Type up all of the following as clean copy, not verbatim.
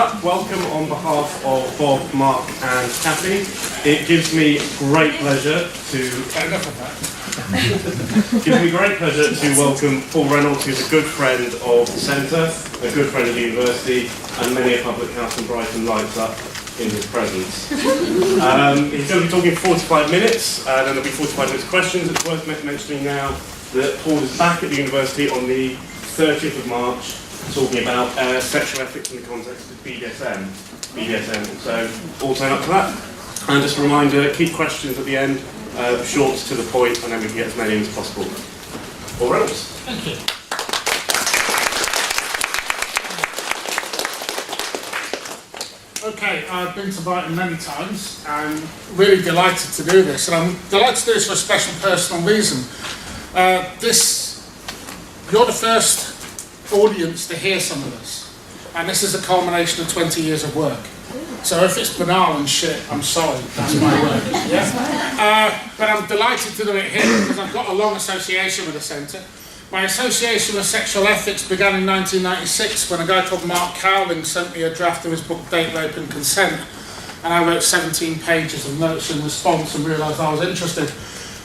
up. Welcome on behalf of Bob, Mark and Kathy. It gives me great pleasure to welcome Paul Reynolds, who's a good friend of the Centre, a good friend of the University, and many a public house in Brighton lights up in his presence. He's going to be talking for 45 minutes, then there'll be 45 minutes questions. It's worth mentioning now that Paul is back at the University on the 30th of March, talking about sexual ethics in the context of BDSM. So all turn up to that. And just a reminder, keep questions at the end, short to the point, and then we can get as many in as possible. Paul Reynolds. Thank you. Okay, I've been to Brighton many times and really delighted to do this. And I'm delighted to do this for a special personal reason. You're the first audience to hear some of this. And this is a culmination of 20 years of work. So if it's banal and shit, I'm sorry, that's my work. Yeah? But I'm delighted to do it here because I've got a long association with the Centre. My association with sexual ethics began in 1996 when a guy called Mark Cowling sent me a draft of his book Date, Rape and Consent, and I wrote 17 pages of notes in response and realised I was interested.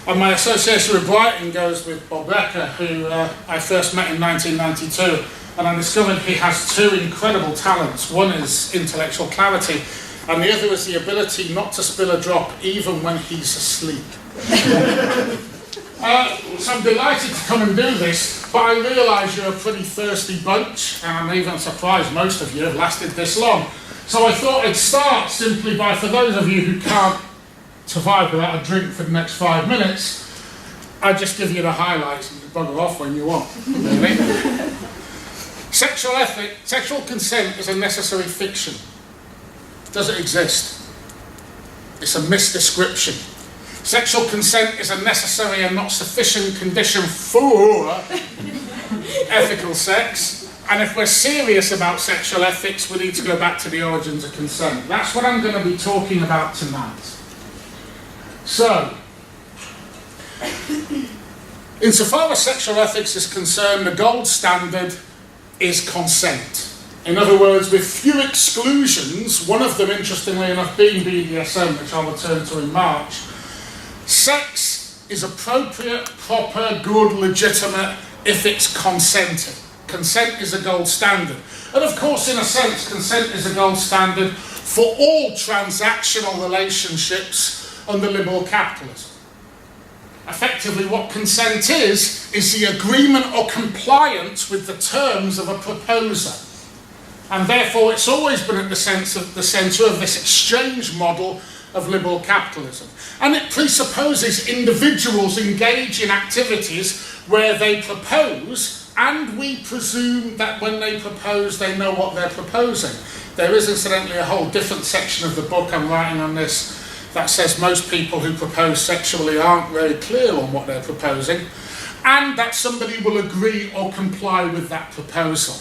And my association with Brighton goes with Bob Becker, who I first met in 1992, and I discovered he has two incredible talents. One is intellectual clarity, and the other is the ability not to spill a drop even when he's asleep. So I'm delighted to come and do this, but I realise you're a pretty thirsty bunch, and I'm even surprised most of you have lasted this long. So I thought I'd start simply by, for those of you who can't survive without a drink for the next 5 minutes, I'll just give you the highlights and you bugger off when you want, really. Sexual consent is a necessary fiction. Does it exist? It's a misdescription. Sexual consent is a necessary and not sufficient condition for ethical sex. And if we're serious about sexual ethics, we need to go back to the origins of consent. That's what I'm going to be talking about tonight. So, insofar as sexual ethics is concerned, the gold standard is consent. In other words, with few exclusions, one of them, interestingly enough, being BDSM, which I'll return to in March, sex is appropriate, proper, good, legitimate if it's consented. Consent is a gold standard. And of course, in a sense, consent is a gold standard for all transactional relationships under liberal capitalism. Effectively, what consent is the agreement or compliance with the terms of a proposer. And therefore, it's always been at the centre of this exchange model of liberal capitalism. And it presupposes individuals engage in activities where they propose, and we presume that when they propose, they know what they're proposing. There is, incidentally, a whole different section of the book I'm writing on this that says most people who propose sexually aren't very clear on what they're proposing, and that somebody will agree or comply with that proposal.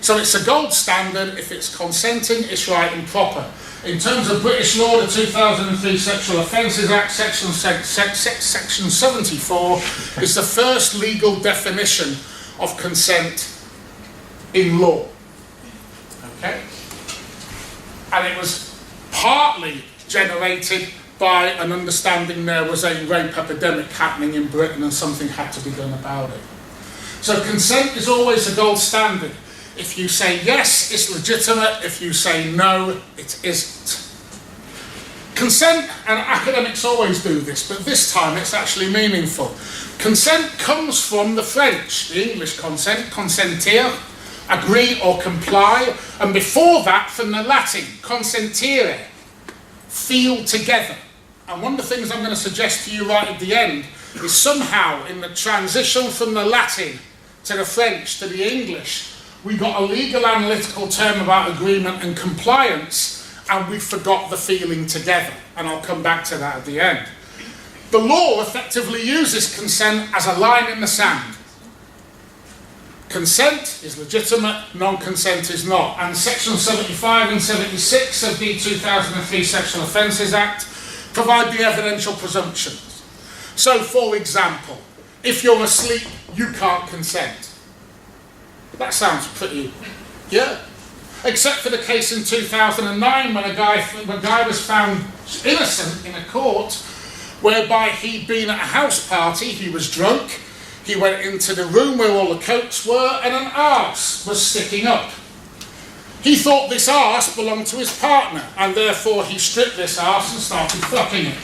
So it's a gold standard. If it's consenting, it's right and proper. In terms of British law, the 2003 Sexual Offences Act, Section 74, is the first legal definition of consent in law. Okay? And it was partly generated by an understanding there was a rape epidemic happening in Britain and something had to be done about it. So consent is always a gold standard. If you say yes, it's legitimate. If you say no, it isn't. Consent, and academics always do this, but this time it's actually meaningful. Consent comes from the French, the English consent, consentir, agree or comply, and before that from the Latin, consentire, feel together. And one of the things I'm going to suggest to you right at the end is somehow in the transition from the Latin to the French to the English, we got a legal analytical term about agreement and compliance, and we forgot the feeling together. And I'll come back to that at the end. The law effectively uses consent as a line in the sand. Consent is legitimate, non-consent is not. And Section 75 and 76 of the 2003 Sexual Offences Act provide the evidential presumptions. So, for example, if you're asleep, you can't consent. That sounds pretty, yeah. except for the case in 2009 when a guy was found innocent in a court whereby he'd been at a house party, he was drunk, he went into the room where all the cokes were and an arse was sticking up. He thought this arse belonged to his partner and therefore he stripped this arse and started fucking it.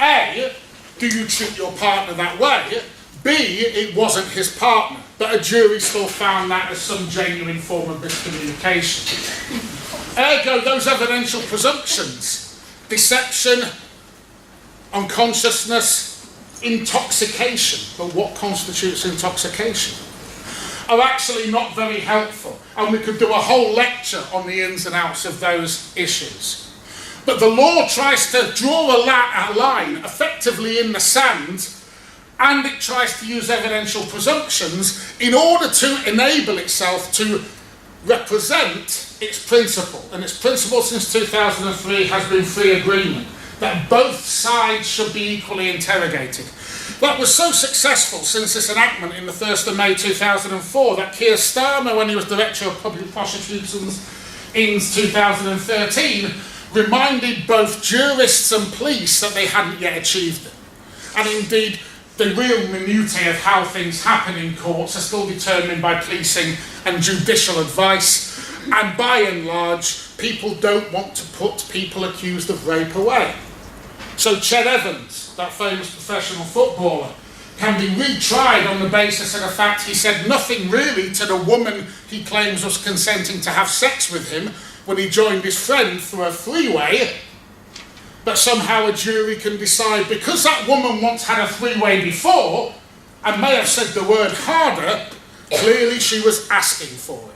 A, do you treat your partner that way? B, it wasn't his partner, but a jury still found that as some genuine form of miscommunication. Ergo, those evidential presumptions, deception, unconsciousness, intoxication, but what constitutes intoxication, are actually not very helpful, and we could do a whole lecture on the ins and outs of those issues. But the law tries to draw a line effectively in the sand, and it tries to use evidential presumptions in order to enable itself to represent its principle. And its principle since 2003 has been free agreement, that both sides should be equally interrogated. That was so successful since its enactment in the 1st of May 2004 that Keir Starmer, when he was Director of Public Prosecutions in 2013, reminded both jurists and police that they hadn't yet achieved it. And indeed, the real minutiae of how things happen in courts are still determined by policing and judicial advice, and by and large, people don't want to put people accused of rape away. So Ched Evans, that famous professional footballer, can be retried on the basis of the fact he said nothing really to the woman he claims was consenting to have sex with him when he joined his friend through a three-way, but somehow a jury can decide because that woman once had a three-way before and may have said the word harder, clearly she was asking for it.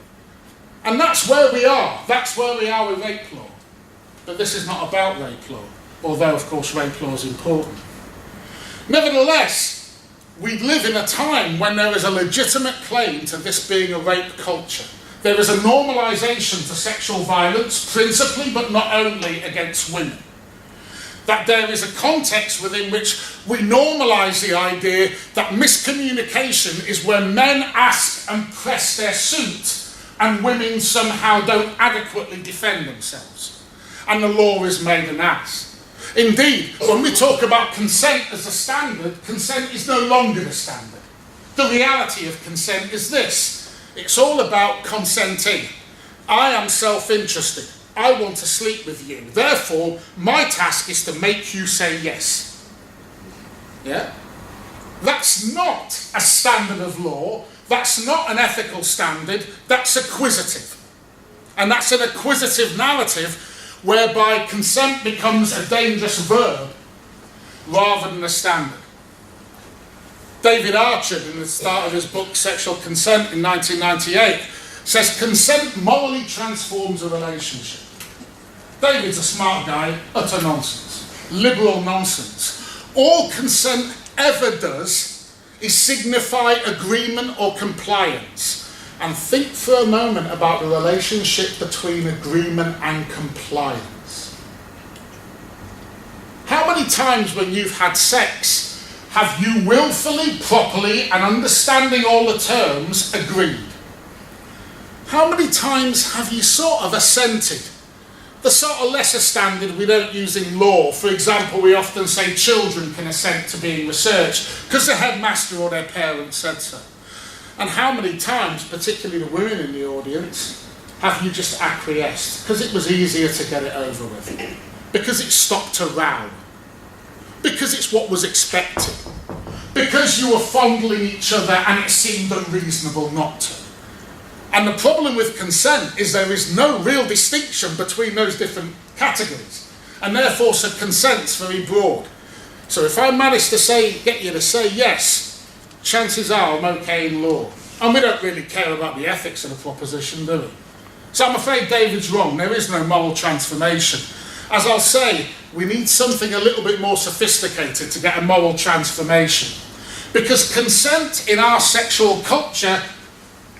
And that's where we are. That's where we are with rape law. But this is not about rape law, although of course rape law is important. Nevertheless, we live in a time when there is a legitimate claim to this being a rape culture. There is a normalisation to sexual violence, principally but not only against women. That there is a context within which we normalise the idea that miscommunication is when men ask and press their suit and women somehow don't adequately defend themselves. And the law is made an ass. Indeed, when we talk about consent as a standard, consent is no longer the standard. The reality of consent is this. It's all about consenting. I am self-interested. I want to sleep with you. Therefore, my task is to make you say yes. Yeah? That's not a standard of law. That's not an ethical standard. That's acquisitive. And that's an acquisitive narrative whereby consent becomes a dangerous verb rather than a standard. David Archard, in the start of his book Sexual Consent in 1998, says consent morally transforms a relationship. David's a smart guy, utter nonsense, liberal nonsense. All consent ever does is signify agreement or compliance. And think for a moment about the relationship between agreement and compliance. How many times when you've had sex have you willfully, properly, and understanding all the terms, agreed? How many times have you sort of assented? The sort of lesser standard we don't use in law. For example, we often say children can assent to being researched because the headmaster or their parents said so. And how many times, particularly the women in the audience, have you just acquiesced? Because it was easier to get it over with. Because it stopped a row. Because it's what was expected. Because you were fondling each other and it seemed unreasonable not to. And the problem with consent is there is no real distinction between those different categories. And therefore, so consent's very broad. So if I manage to get you to say yes, chances are I'm okay in law. And we don't really care about the ethics of the proposition, do we? So I'm afraid David's wrong. There is no moral transformation. As I'll say, we need something a little bit more sophisticated to get a moral transformation. Because consent in our sexual culture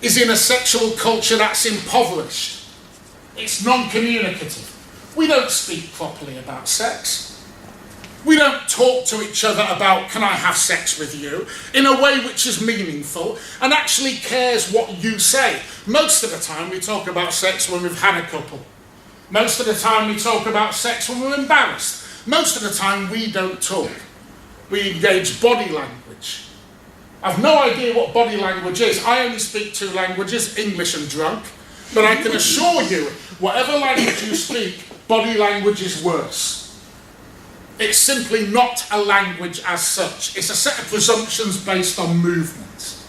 is in a sexual culture that's impoverished. It's non-communicative. We don't speak properly about sex. We don't talk to each other about, can I have sex with you, in a way which is meaningful and actually cares what you say. Most of the time we talk about sex when we've had a couple. Most of the time we talk about sex when we're embarrassed. Most of the time we don't talk. We engage body language. I've no idea what body language is. I only speak 2 languages, English and drunk. But I can assure you, whatever language you speak, body language is worse. It's simply not a language as such. It's a set of presumptions based on movements.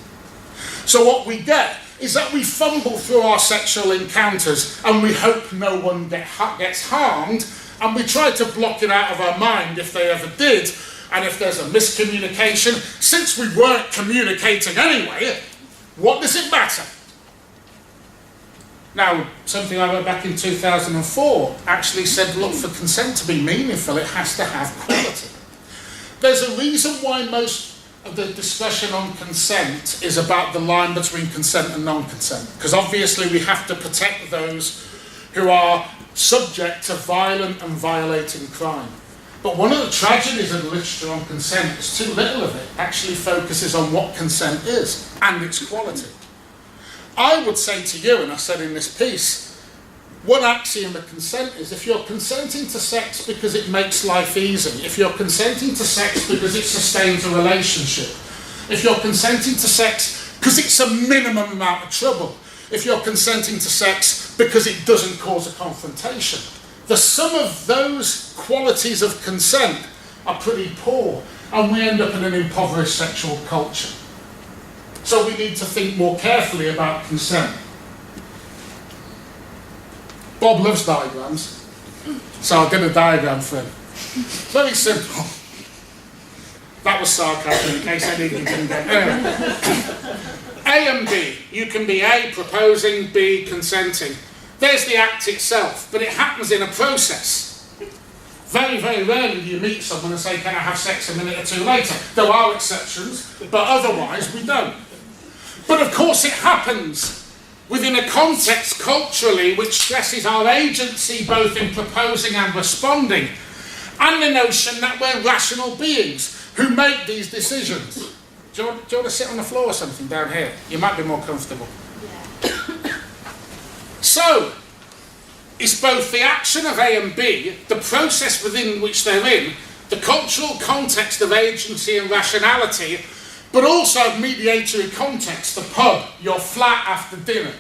So what we get is that we fumble through our sexual encounters and we hope no one gets harmed, and we try to block it out of our mind if they ever did, and if there's a miscommunication. Since we weren't communicating anyway, what does it matter? Now, something I wrote back in 2004 actually said, look, for consent to be meaningful, it has to have quality. There's a reason why most of the discussion on consent is about the line between consent and non-consent, because obviously we have to protect those who are subject to violent and violating crime. But one of the tragedies of the literature on consent is too little of it actually focuses on what consent is and its quality. I would say to you, and I said in this piece, one axiom of consent is if you're consenting to sex because it makes life easy, if you're consenting to sex because it sustains a relationship, if you're consenting to sex because it's a minimum amount of trouble, if you're consenting to sex because it doesn't cause a confrontation, the sum of those qualities of consent are pretty poor, and we end up in an impoverished sexual culture. So we need to think more carefully about consent. Bob loves diagrams, so I did a diagram for him. Very simple. That was sarcasm in case anyone didn't get it. Anyway. A and B. You can be A, proposing, B, consenting. There's the act itself, but it happens in a process. Very, very rarely do you meet someone and say, can I have sex a minute or 2 later? There are exceptions, but otherwise we don't. But of course it happens within a context culturally which stresses our agency both in proposing and responding, and the notion that we're rational beings who make these decisions. Do you want to sit on the floor or something down here? You might be more comfortable. Yeah. So, it's both the action of A and B, the process within which they're in, the cultural context of agency and rationality, but also mediatory context, the pub, your flat after dinner.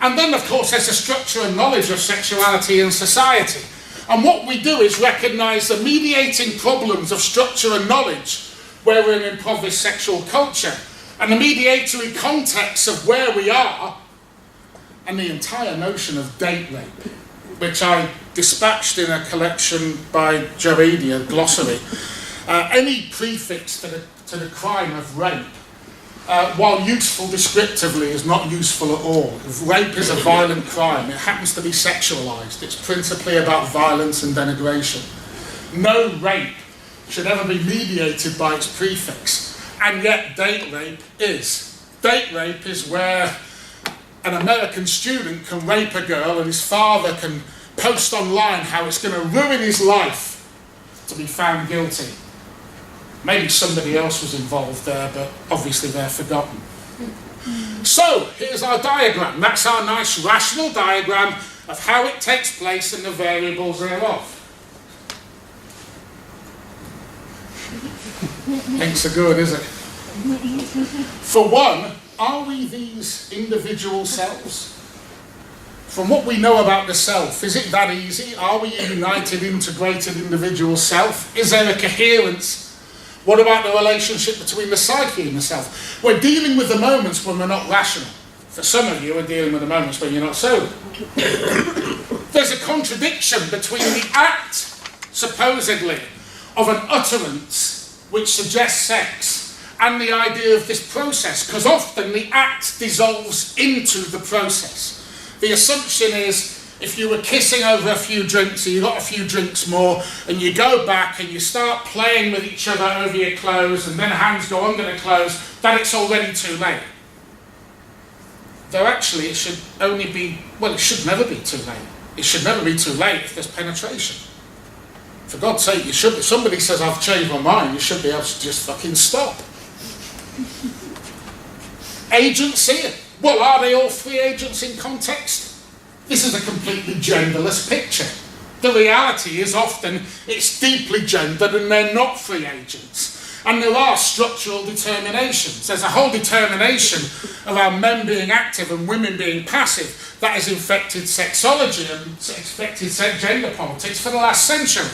And then, of course, there's a structure and knowledge of sexuality in society. And what we do is recognise the mediating problems of structure and knowledge where we're in an impoverished sexual culture, and the mediatory context of where we are, and the entire notion of date rape, which I dispatched in a collection by Joedia, a glossary. Any prefix to the crime of rape, while useful descriptively, is not useful at all. If rape is a violent crime, it happens to be sexualised. It's principally about violence and denigration. No rape should ever be mediated by its prefix, and yet date rape is. Date rape is where an American student can rape a girl and his father can post online how it's going to ruin his life to be found guilty. Maybe somebody else was involved there, but obviously they're forgotten. So, here's our diagram. That's our nice rational diagram of how it takes place and the variables thereof. Ain't so good, is it? For one, are we these individual selves? From what we know about the self, is it that easy? Are we a united, integrated individual self? Is there a coherence? What about the relationship between the psyche and the self? We're dealing with the moments when we're not rational. For some of you, we're dealing with the moments when you're not sober. There's a contradiction between the act, supposedly, of an utterance which suggests sex, and the idea of this process, because often the act dissolves into the process. The assumption is, if you were kissing over a few drinks, and you got a few drinks more, and you go back and you start playing with each other over your clothes, and then hands go under the clothes, that it's already too late. Though actually it should only be, well, it should never be too late. It should never be too late if there's penetration. For God's sake, if somebody says, I've changed my mind, you should be able to just fucking stop. Agency. Well, are they all free agents in context? This is a completely genderless picture. The reality is often it's deeply gendered and they're not free agents. And there are structural determinations. There's a whole determination of our men being active and women being passive that has infected sexology and infected gender politics for the last century.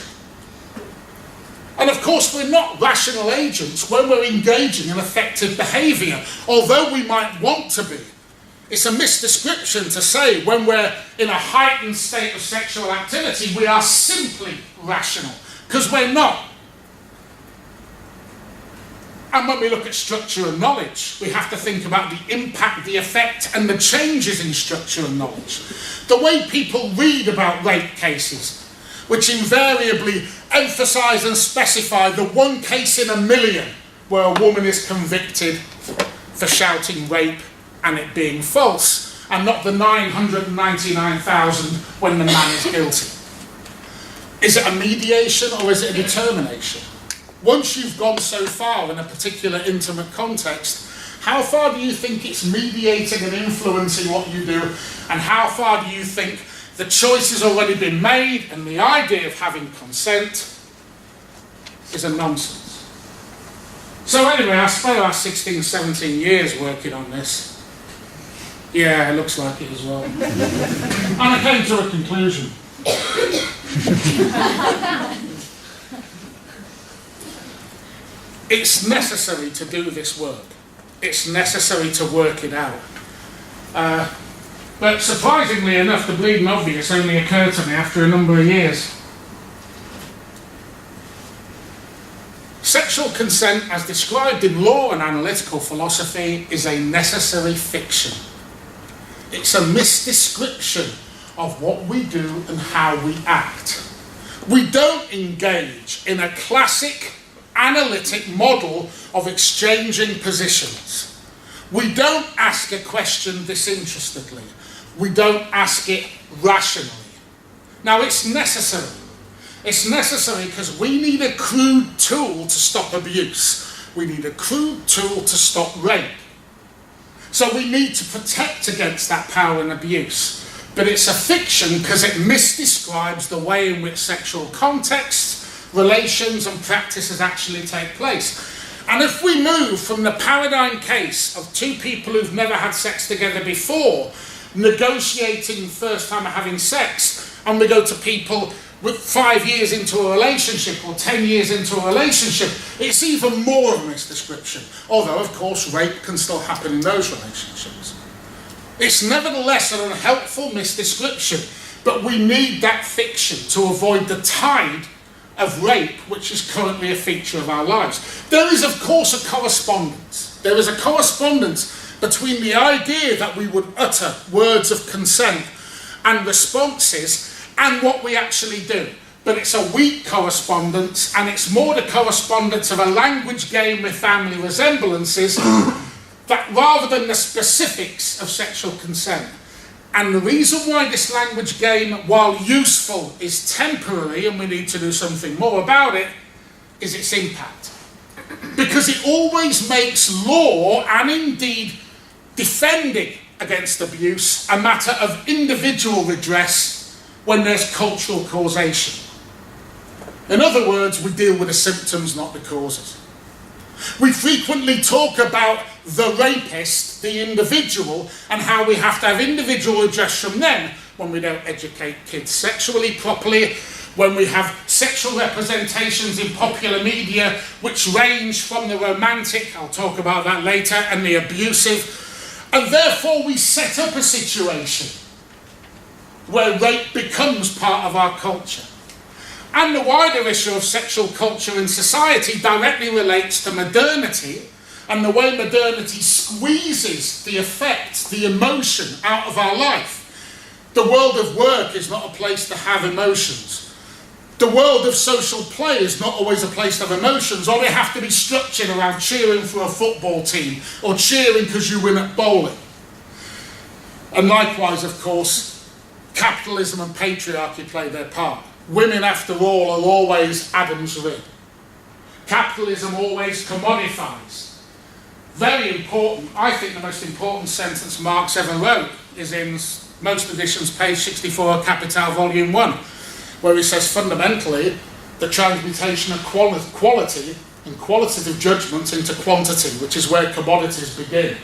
And of course we're not rational agents when we're engaging in effective behaviour, although we might want to be. It's a misdescription to say when we're in a heightened state of sexual activity we are simply rational, because we're not. And when we look at structure and knowledge, we have to think about the impact, the effect, and the changes in structure and knowledge. The way people read about rape cases, which invariably emphasise and specify the one case in a million where a woman is convicted for shouting rape and it being false, and not the 999,000 when the man is guilty. Is it a mediation or is it a determination? Once you've gone so far in a particular intimate context, how far do you think it's mediating and influencing what you do, and how far do you think the choice has already been made and the idea of having consent is a nonsense? So anyway, I spent the last 16, 17 years working on this. Yeah, it looks like it as well. And I came to a conclusion. It's necessary to do this work. It's necessary to work it out. But surprisingly enough, the bleeding obvious only occurred to me after a number of years. Sexual consent, as described in law and analytical philosophy, is a necessary fiction. It's a misdescription of what we do and how we act. We don't engage in a classic analytic model of exchanging positions. We don't ask a question disinterestedly. We don't ask it rationally. Now, it's necessary. It's necessary because we need a crude tool to stop abuse. We need a crude tool to stop rape. So we need to protect against that power and abuse. But it's a fiction because it misdescribes the way in which sexual contexts, relations and practices actually take place. And if we move from the paradigm case of two people who've never had sex together before, negotiating first time having sex, and we go to people with 5 years into a relationship or 10 years into a relationship, it's even more of a misdescription. Although, of course, rape can still happen in those relationships. It's nevertheless an unhelpful misdescription, but we need that fiction to avoid the tide of rape, which is currently a feature of our lives. There is, of course, a correspondence. There is a correspondence between the idea that we would utter words of consent and responses and what we actually do. But it's a weak correspondence, and it's more the correspondence of a language game with family resemblances that rather than the specifics of sexual consent. And the reason why this language game, while useful, is temporary and we need to do something more about it, is its impact. Because it always makes law, and indeed defending against abuse, a matter of individual redress when there's cultural causation. In other words, we deal with the symptoms, not the causes. We frequently talk about the rapist, the individual, and how we have to have individual redress from them when we don't educate kids sexually properly, when we have sexual representations in popular media which range from the romantic, I'll talk about that later, and the abusive, and therefore we set up a situation where rape becomes part of our culture. And the wider issue of sexual culture in society directly relates to modernity and the way modernity squeezes the effect, the emotion out of our life. The world of work is not a place to have emotions. The world of social play is not always a place to have emotions, or they have to be structured around cheering for a football team or cheering because you win at bowling. And likewise, of course, capitalism and patriarchy play their part. Women, after all, are always Adam's rib. Capitalism always commodifies. Very important, I think the most important sentence Marx ever wrote is in most editions, page 64 of Capital, Volume 1, where he says fundamentally the transmutation of quality and qualitative judgment into quantity, which is where commodities begin.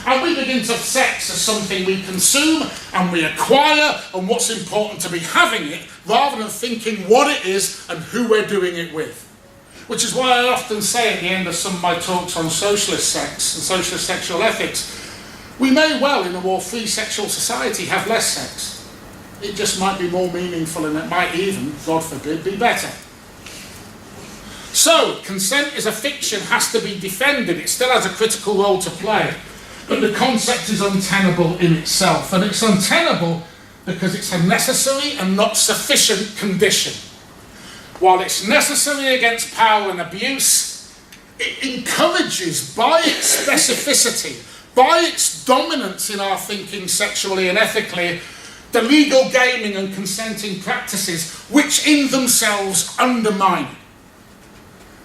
And we begin to sex as something we consume and we acquire and what's important to be having it, rather than thinking what it is and who we're doing it with. Which is why I often say at the end of some of my talks on socialist sex and socialist sexual ethics, we may well, in a more free sexual society, have less sex. It just might be more meaningful and it might even, God forbid, be better. So, consent is a fiction, has to be defended. It still has a critical role to play. But the concept is untenable in itself. And it's untenable because it's a necessary and not sufficient condition. While it's necessary against power and abuse, it encourages, by its specificity, by its dominance in our thinking sexually and ethically, the legal gaming and consenting practices which in themselves undermine it.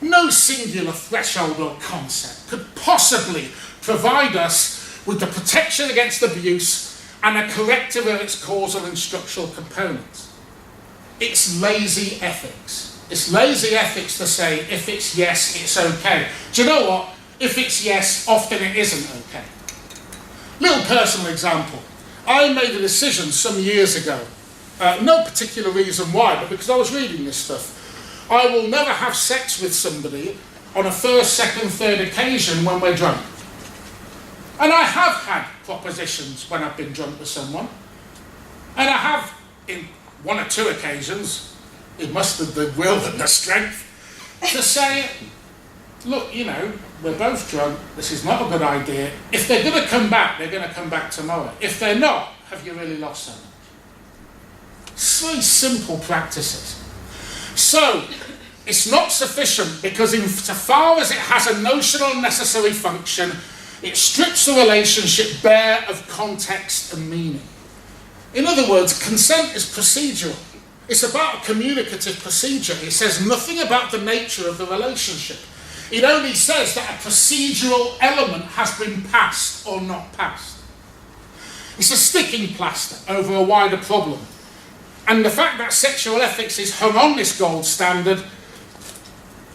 No singular threshold or concept could possibly provide us with the protection against abuse and a corrective of its causal and structural components. It's lazy ethics. It's lazy ethics to say, if it's yes, it's okay. Do you know what? If it's yes, often it isn't okay. Little personal example. I made a decision some years ago, no particular reason why, but because I was reading this stuff. I will never have sex with somebody on a first, second, third occasion when we're drunk. And I have had propositions when I've been drunk with someone. And I have, in one or two occasions, it mustered the will and the strength to say, look, you know, we're both drunk, this is not a good idea. If they're going to come back, they're going to come back tomorrow. If they're not, have you really lost so much? It's very simple practices. So, it's not sufficient because insofar as it has a notional necessary function, it strips the relationship bare of context and meaning. In other words, consent is procedural. It's about a communicative procedure. It says nothing about the nature of the relationship. It only says that a procedural element has been passed or not passed. It's a sticking plaster over a wider problem. And the fact that sexual ethics is hung on this gold standard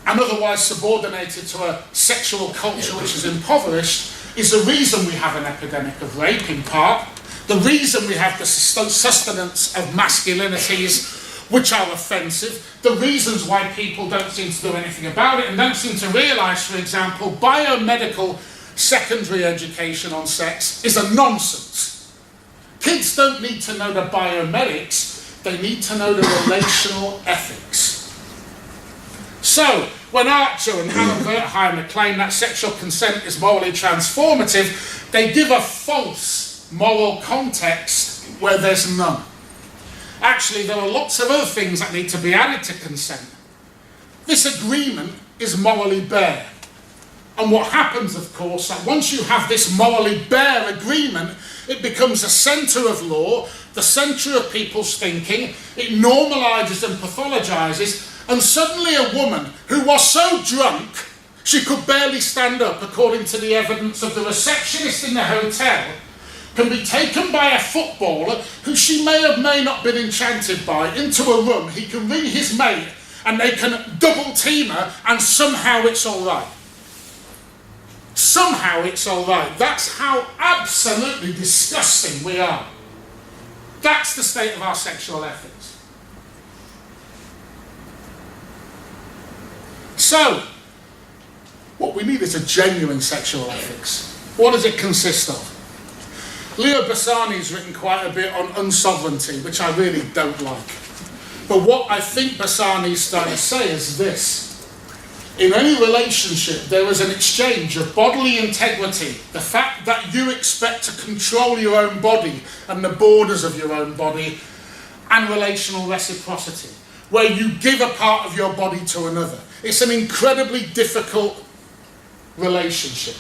and otherwise subordinated to a sexual culture which is impoverished is the reason we have an epidemic of rape, in part. The reason we have the sustenance of masculinities which are offensive. The reasons why people don't seem to do anything about it and don't seem to realise, for example, biomedical secondary education on sex is a nonsense. Kids don't need to know the biomedics. They need to know the relational ethics. So, when Archer and Hannah Wertheimer claim that sexual consent is morally transformative, they give a false moral context where there's none. Actually, there are lots of other things that need to be added to consent. This agreement is morally bare. And what happens, of course, that once you have this morally bare agreement, it becomes a centre of law, the centre of people's thinking, it normalises and pathologises, and suddenly a woman who was so drunk she could barely stand up, according to the evidence of the receptionist in the hotel, can be taken by a footballer who she may or may not been enchanted by into a room. He can ring his mate and they can double team her and somehow it's all right. Somehow it's all right. That's how absolutely disgusting we are. That's the state of our sexual ethics. So, what we need is a genuine sexual ethics. What does it consist of? Leo Bassani's written quite a bit on unsovereignty, which I really don't like. But what I think Bassani's trying to say is this. In any relationship, there is an exchange of bodily integrity, the fact that you expect to control your own body and the borders of your own body, and relational reciprocity, where you give a part of your body to another. It's an incredibly difficult relationship.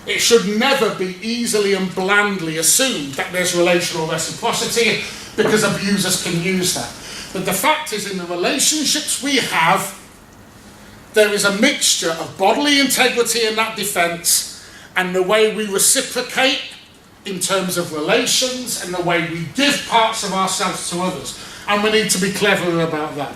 It should never be easily and blandly assumed that there's relational reciprocity, because abusers can use that. But the fact is, in the relationships we have, there is a mixture of bodily integrity in that defence and the way we reciprocate in terms of relations and the way we give parts of ourselves to others. And we need to be cleverer about that.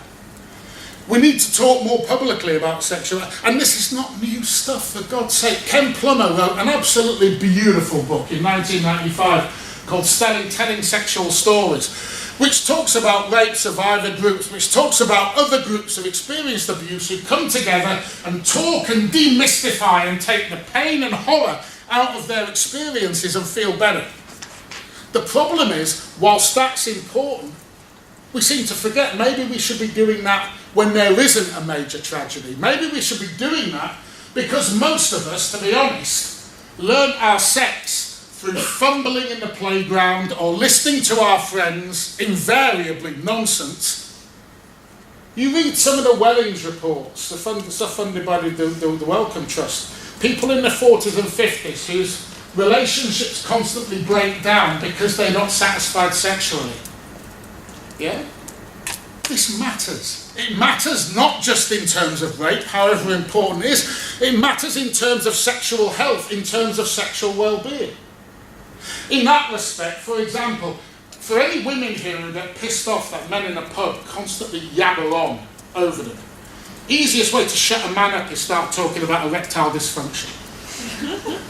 We need to talk more publicly about sexuality. And this is not new stuff, for God's sake. Ken Plummer wrote an absolutely beautiful book in 1995 called Telling Sexual Stories, which talks about rape survivor groups, which talks about other groups who've experienced abuse who come together and talk and demystify and take the pain and horror out of their experiences and feel better. The problem is, whilst that's important, we seem to forget maybe we should be doing that when there isn't a major tragedy. Maybe we should be doing that because most of us, to be honest, learn our sex through fumbling in the playground or listening to our friends, invariably nonsense. You read some of the Wellings reports, the stuff funded by the Wellcome Trust. People in their 40s and 50s whose relationships constantly break down because they're not satisfied sexually. Yeah? This matters. It matters not just in terms of rape, however important it is. It matters in terms of sexual health, in terms of sexual well-being. In that respect, for example, for any women here who get pissed off that men in a pub constantly yabber on over them, easiest way to shut a man up is start talking about erectile dysfunction.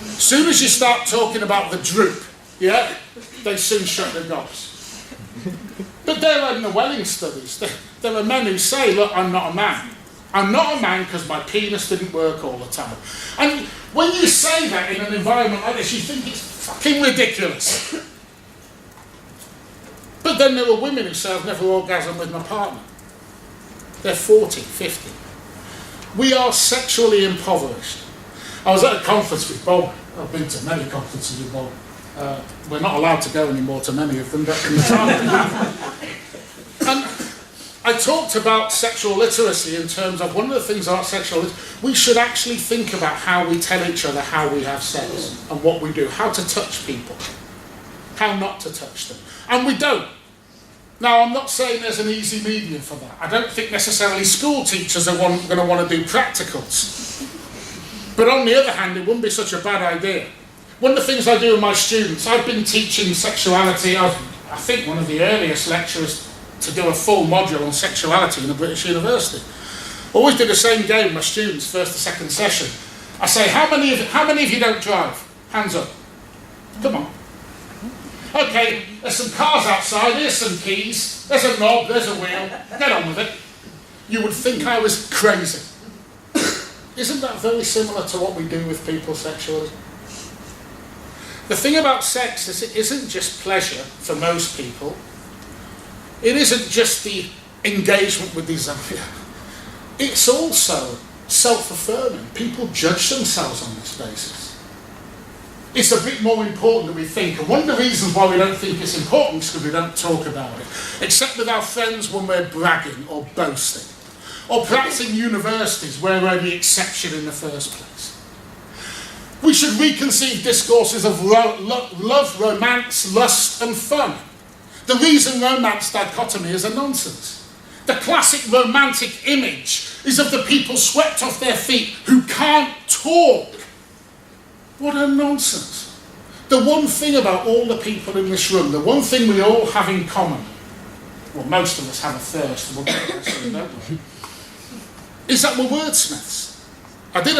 As soon as you start talking about the droop, yeah, they soon shut their gobs. But there are in the Welling studies, there are men who say, look, I'm not a man. I'm not a man because my penis didn't work all the time. And when you say that in an environment like this, you think it's fucking ridiculous. But then there are women who say, I've never orgasmed with my partner. They're 40, 50. We are sexually impoverished. I was at a conference with Bob. I've been to many conferences with Bob. We're not allowed to go anymore to many of them, but in the time. And I talked about sexual literacy in terms of one of the things about sexual literacy, we should actually think about how we tell each other how we have sex and what we do, how to touch people, how not to touch them. And we don't. Now, I'm not saying there's an easy medium for that. I don't think necessarily school teachers are going to want to do practicals. But on the other hand, it wouldn't be such a bad idea. One of the things I do with my students, I've been teaching sexuality. I was, I think, one of the earliest lecturers to do a full module on sexuality in a British university. Always do the same game with my students, first or second session. I say, how many of you don't drive? Hands up. Come on. Okay, there's some cars outside, here's some keys, there's a knob, there's a wheel, get on with it. You would think I was crazy. Isn't that very similar to what we do with people sexually? The thing about sex is it isn't just pleasure for most people. It isn't just the engagement with desire. It's also self-affirming. People judge themselves on this basis. It's a bit more important than we think. And one of the reasons why we don't think it's important is because we don't talk about it. Except with our friends when we're bragging or boasting. Or perhaps in universities where we're the exception in the first place. We should reconceive discourses of love, romance, lust and fun. The reason romance dichotomy is a nonsense. The classic romantic image is of the people swept off their feet who can't talk. What a nonsense. The one thing about all the people in this room, the one thing we all have in common, well, most of us have a thirst, we'll get to that soon, don't we? Is that we're wordsmiths. I did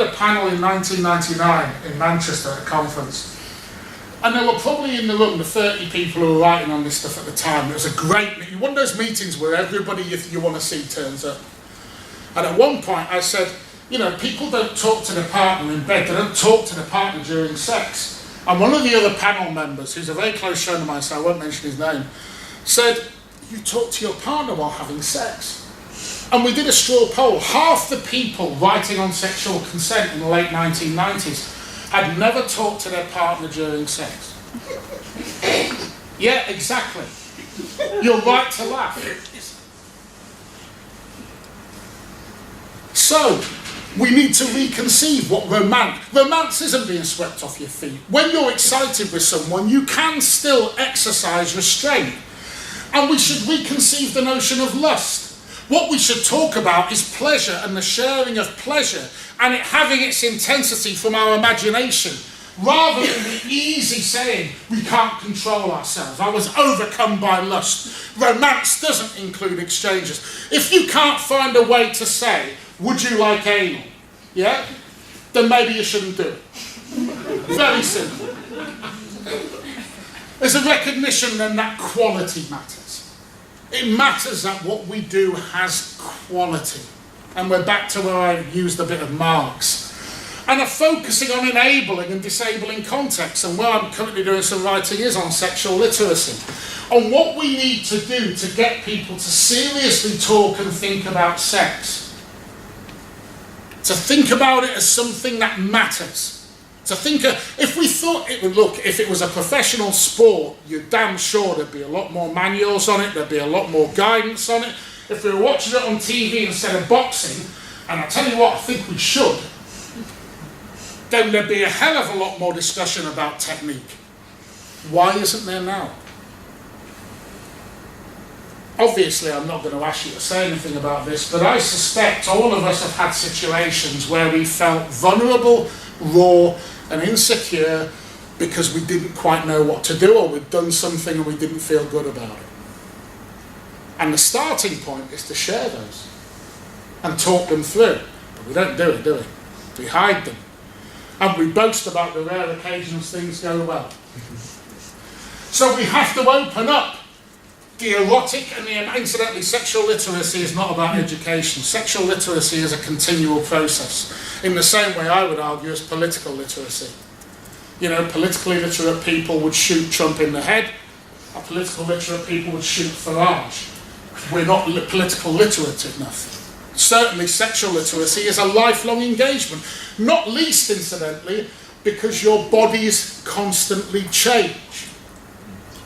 a panel in 1999 in Manchester at a conference, and there were probably in the room the 30 people who were writing on this stuff at the time. It was a great meeting, one of those meetings where everybody you want to see turns up. And at one point I said, you know, people don't talk to their partner in bed, they don't talk to their partner during sex. And one of the other panel members, who's a very close friend of mine, so I won't mention his name, said, you talk to your partner while having sex. And we did a straw poll. Half the people writing on sexual consent in the late 1990s had never talked to their partner during sex. Yeah, exactly. You're right to laugh. So, we need to reconceive what romance isn't being swept off your feet. When you're excited with someone, you can still exercise restraint. And we should reconceive the notion of lust. What we should talk about is pleasure and the sharing of pleasure and it having its intensity from our imagination, rather than the easy saying, we can't control ourselves. I was overcome by lust. Romance doesn't include exchanges. If you can't find a way to say, would you like anal? Yeah? Then maybe you shouldn't do it. Very simple. There's a recognition then that quality matters. It matters that what we do has quality. And we're back to where I used a bit of Marx. And are focusing on enabling and disabling context. And where I'm currently doing some writing is on sexual literacy. On what we need to do to get people to seriously talk and think about sex. To think about it as something that matters. To think, if we thought it would look, if it was a professional sport, you're damn sure there'd be a lot more manuals on it, there'd be a lot more guidance on it. If we were watching it on TV instead of boxing, and I tell you what, I think we should, then there'd be a hell of a lot more discussion about technique. Why isn't there now? Obviously, I'm not going to ask you to say anything about this, but I suspect all of us have had situations where we felt vulnerable, raw, and insecure because we didn't quite know what to do, or we'd done something and we didn't feel good about it. And the starting point is to share those and talk them through. But we don't do it, do we? We hide them. And we boast about the rare occasions things go well. So we have to open up the erotic and incidentally, sexual literacy is not about education. Sexual literacy is a continual process. In the same way I would argue as political literacy. You know, politically literate people would shoot Trump in the head. Our political literate people would shoot Farage. We're not political literate enough. Certainly sexual literacy is a lifelong engagement. Not least, incidentally, because your bodies constantly change.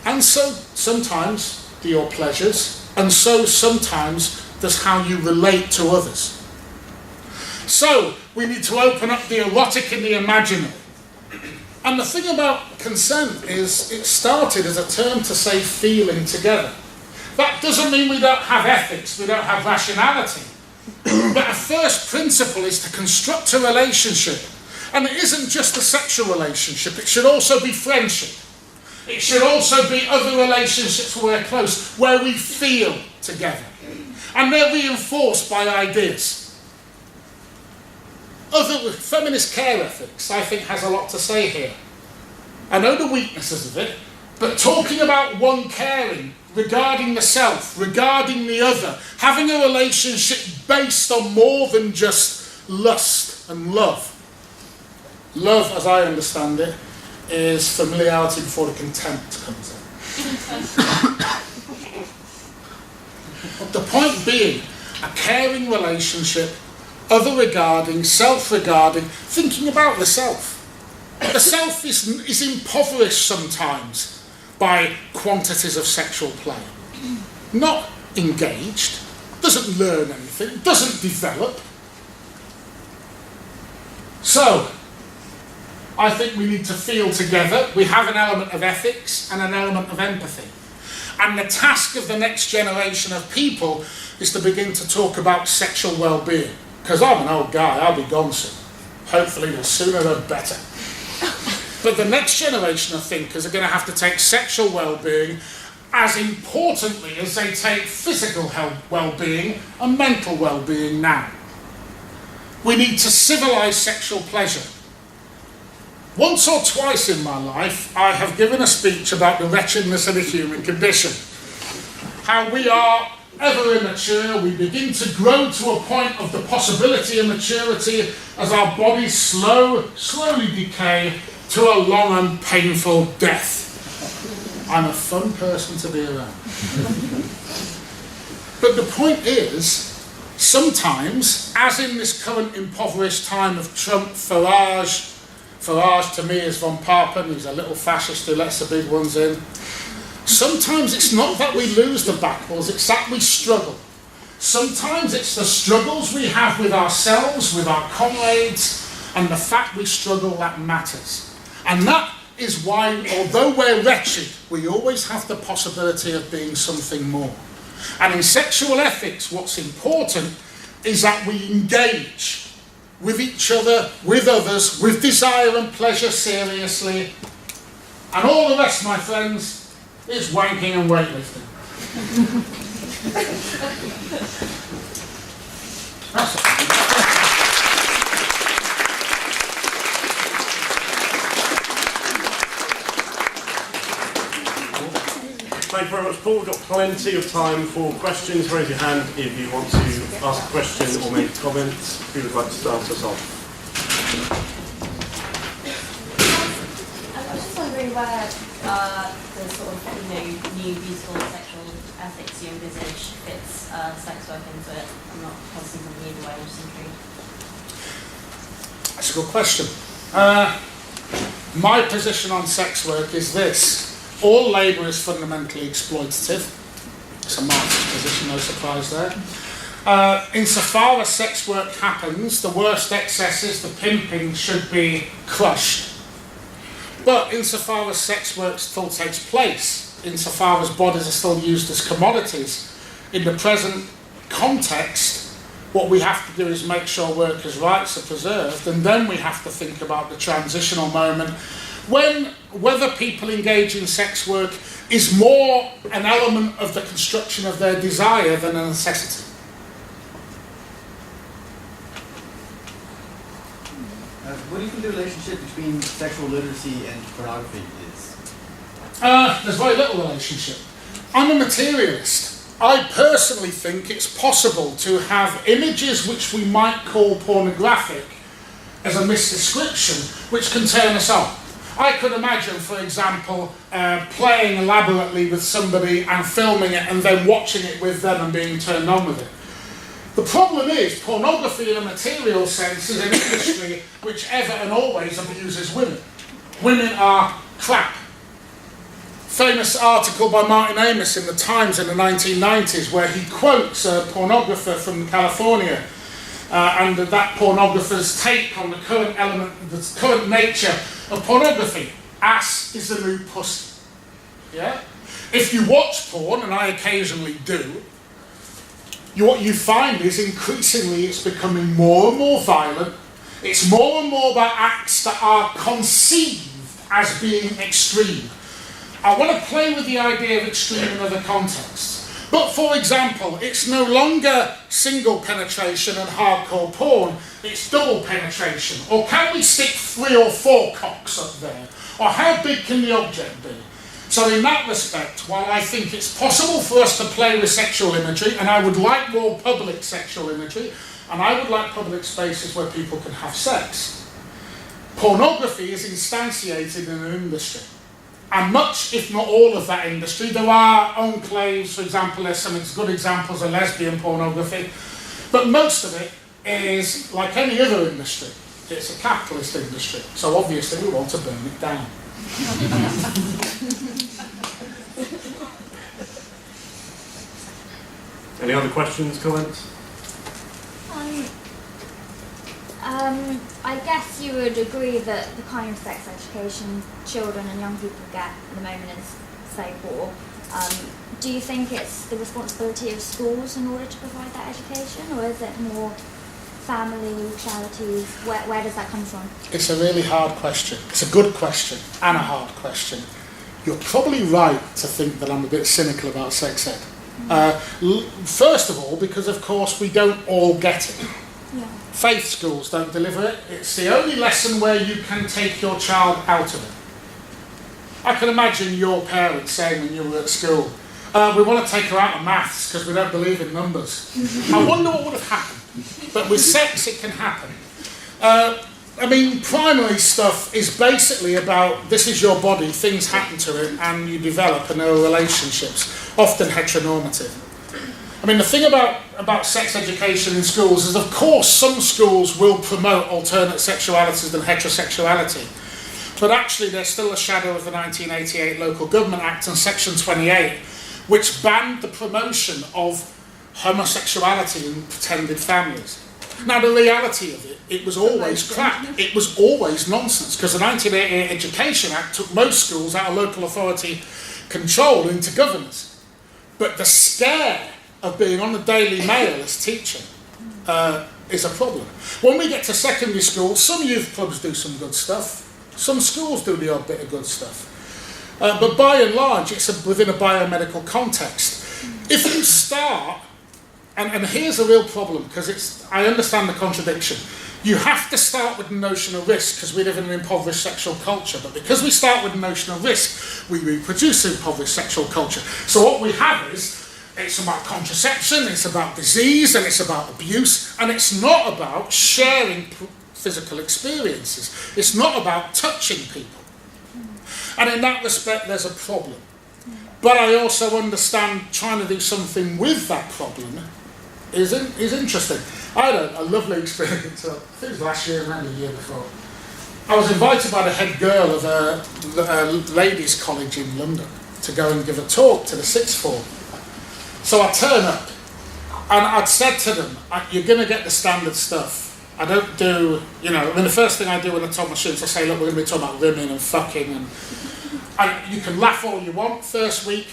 And so sometimes do your pleasures, and so sometimes does how you relate to others. So we need to open up the erotic and the imaginary. And the thing about consent is it started as a term to say feeling together. That doesn't mean we don't have ethics, we don't have rationality. But a first principle is to construct a relationship. And it isn't just a sexual relationship, it should also be friendship. It should also be other relationships where we're close, where we feel together. And they're reinforced by ideas. Other feminist care ethics, I think, has a lot to say here. I know the weaknesses of it, but talking about one caring, regarding the self, regarding the other, having a relationship based on more than just lust and love. Love, as I understand it, is familiarity before the contempt comes in. The point being, a caring relationship, other regarding, self-regarding, thinking about the self. The self is impoverished sometimes by quantities of sexual play. Not engaged, doesn't learn anything, doesn't develop. So, I think we need to feel together. We have an element of ethics and an element of empathy. And the task of the next generation of people is to begin to talk about sexual well-being. Because I'm an old guy, I'll be gone soon. Hopefully the sooner the better. But the next generation of thinkers are going to have to take sexual well-being as importantly as they take physical health well-being and mental well-being now. We need to civilise sexual pleasure. Once or twice in my life, I have given a speech about the wretchedness of the human condition. How we are ever immature, we begin to grow to a point of the possibility of maturity as our bodies slowly decay to a long and painful death. I'm a fun person to be around. But the point is, sometimes, as in this current impoverished time of Trump, Farage to me is von Papen, he's a little fascist who lets the big ones in. Sometimes it's not that we lose the battles, it's that we struggle. Sometimes it's the struggles we have with ourselves, with our comrades, and the fact we struggle that matters. And that is why, although we're wretched, we always have the possibility of being something more. And in sexual ethics, what's important is that we engage with each other, with others, with desire and pleasure seriously. And all the rest, my friends, is wanking and weightlifting. That's it. Thank you very much, Paul. We've got plenty of time for questions. Raise your hand if you want to ask a question or make a comment. Who would like to start us off? I was just wondering where the sort of new beautiful sexual ethics you envisage fits sex work into it. I'm not posing something either way, I'm just intrigued. That's a good question. My position on sex work is this. All labour is fundamentally exploitative. It's a Marxist position, no surprise there. Insofar as sex work happens, the worst excesses, the pimping, should be crushed. But insofar as sex work still takes place, insofar as bodies are still used as commodities, in the present context, what we have to do is make sure workers' rights are preserved, and then we have to think about the transitional moment when whether people engage in sex work is more an element of the construction of their desire than a necessity. What do you think the relationship between sexual literacy and pornography is? There's very little relationship. I'm a materialist. I personally think it's possible to have images which we might call pornographic as a misdescription, which can turn us on. I could imagine, for example, playing elaborately with somebody and filming it and then watching it with them and being turned on with it. The problem is, pornography in a material sense is an industry which ever and always abuses women. Women are crap. Famous article by Martin Amis in the Times in the 1990s where he quotes a pornographer from California and that pornographer's take on the current element, the current nature of pornography. Ass is the new pussy. Yeah? If you watch porn, and I occasionally do, what you find is increasingly it's becoming more and more violent. It's more and more about acts that are conceived as being extreme. I want to play with the idea of extreme in other contexts. But for example, it's no longer single penetration and hardcore porn, it's double penetration. Or can we stick 3 or 4 cocks up there? Or how big can the object be? So in that respect, while I think it's possible for us to play with sexual imagery, and I would like more public sexual imagery, and I would like public spaces where people can have sex, pornography is instantiated in an industry. And much, if not all of that industry, there are enclaves, for example, there's some good examples of lesbian pornography, but most of it is like any other industry. It's a capitalist industry, so obviously we want to burn it down. Any other questions, comments? I guess you would agree that the kind of sex education children and young people get at the moment is, say, poor. Do you think it's the responsibility of schools in order to provide that education, or is it more family, charities? Where does that come from? It's a really hard question. It's a good question and a hard question. You're probably right to think that I'm a bit cynical about sex ed. First of all, because of course we don't all get it. Yeah. Faith schools don't deliver it. It's the only lesson where you can take your child out of it. I can imagine your parents saying when you were at school, we want to take her out of maths because we don't believe in numbers. I wonder what would have happened. But with sex it can happen. I mean, primary stuff is basically about this is your body, things happen to it, and you develop, and there are relationships, often heteronormative. I mean, the thing about sex education in schools is, of course, some schools will promote alternate sexualities than heterosexuality. But actually, there's still a shadow of the 1988 Local Government Act and Section 28, which banned the promotion of homosexuality in pretended families. Now, the reality of it was always crap. It was always nonsense, because the 1988 Education Act took most schools out of local authority control into governors. But the scare of being on the Daily Mail as teacher is a problem. When we get to secondary school, some youth clubs do some good stuff. Some schools do the odd bit of good stuff. But by and large, it's within a biomedical context. If you start, and here's a real problem, because I understand the contradiction. You have to start with the notion of risk, because we live in an impoverished sexual culture. But because we start with the notion of risk, we reproduce impoverished sexual culture. So what we have is, it's about contraception, it's about disease, and it's about abuse, and it's not about sharing physical experiences. It's not about touching people. And in that respect, there's a problem. But I also understand trying to do something with that problem is interesting. I had a lovely experience, I think it was last year, maybe the year before. I was invited by the head girl of a ladies' college in London to go and give a talk to the sixth form. So I turn up, and I'd said to them, you're going to get the standard stuff. I don't do, the first thing I do when I tell my students, I say, look, we're going to be talking about women and fucking, and you can laugh all you want first week,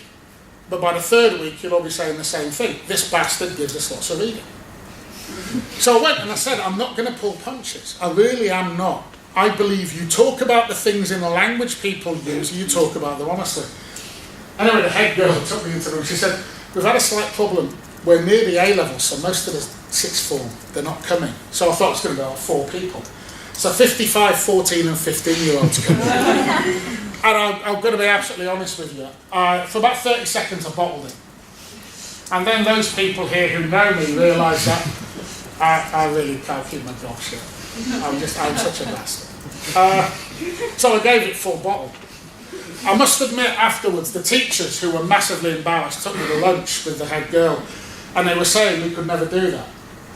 but by the third week, you'll all be saying the same thing. This bastard gives us lots of reading. So I went and I said, I'm not going to pull punches. I really am not. I believe you talk about the things in the language people use, you talk about them honestly. Anyway, the head girl took me into the room. She said, we've had a slight problem. We're near the A-level, so most of the sixth form, they're not coming. So I thought it was going to be like 4 people. So 55, 14 and 15-year-olds coming. And I'm going to be absolutely honest with you. For about 30 seconds, I bottled it. And then those people here who know me realise that I really can't keep my job shut. I'm such a bastard. So I gave it full bottle. I must admit afterwards, the teachers who were massively embarrassed took me to lunch with the head girl, and they were saying we could never do that.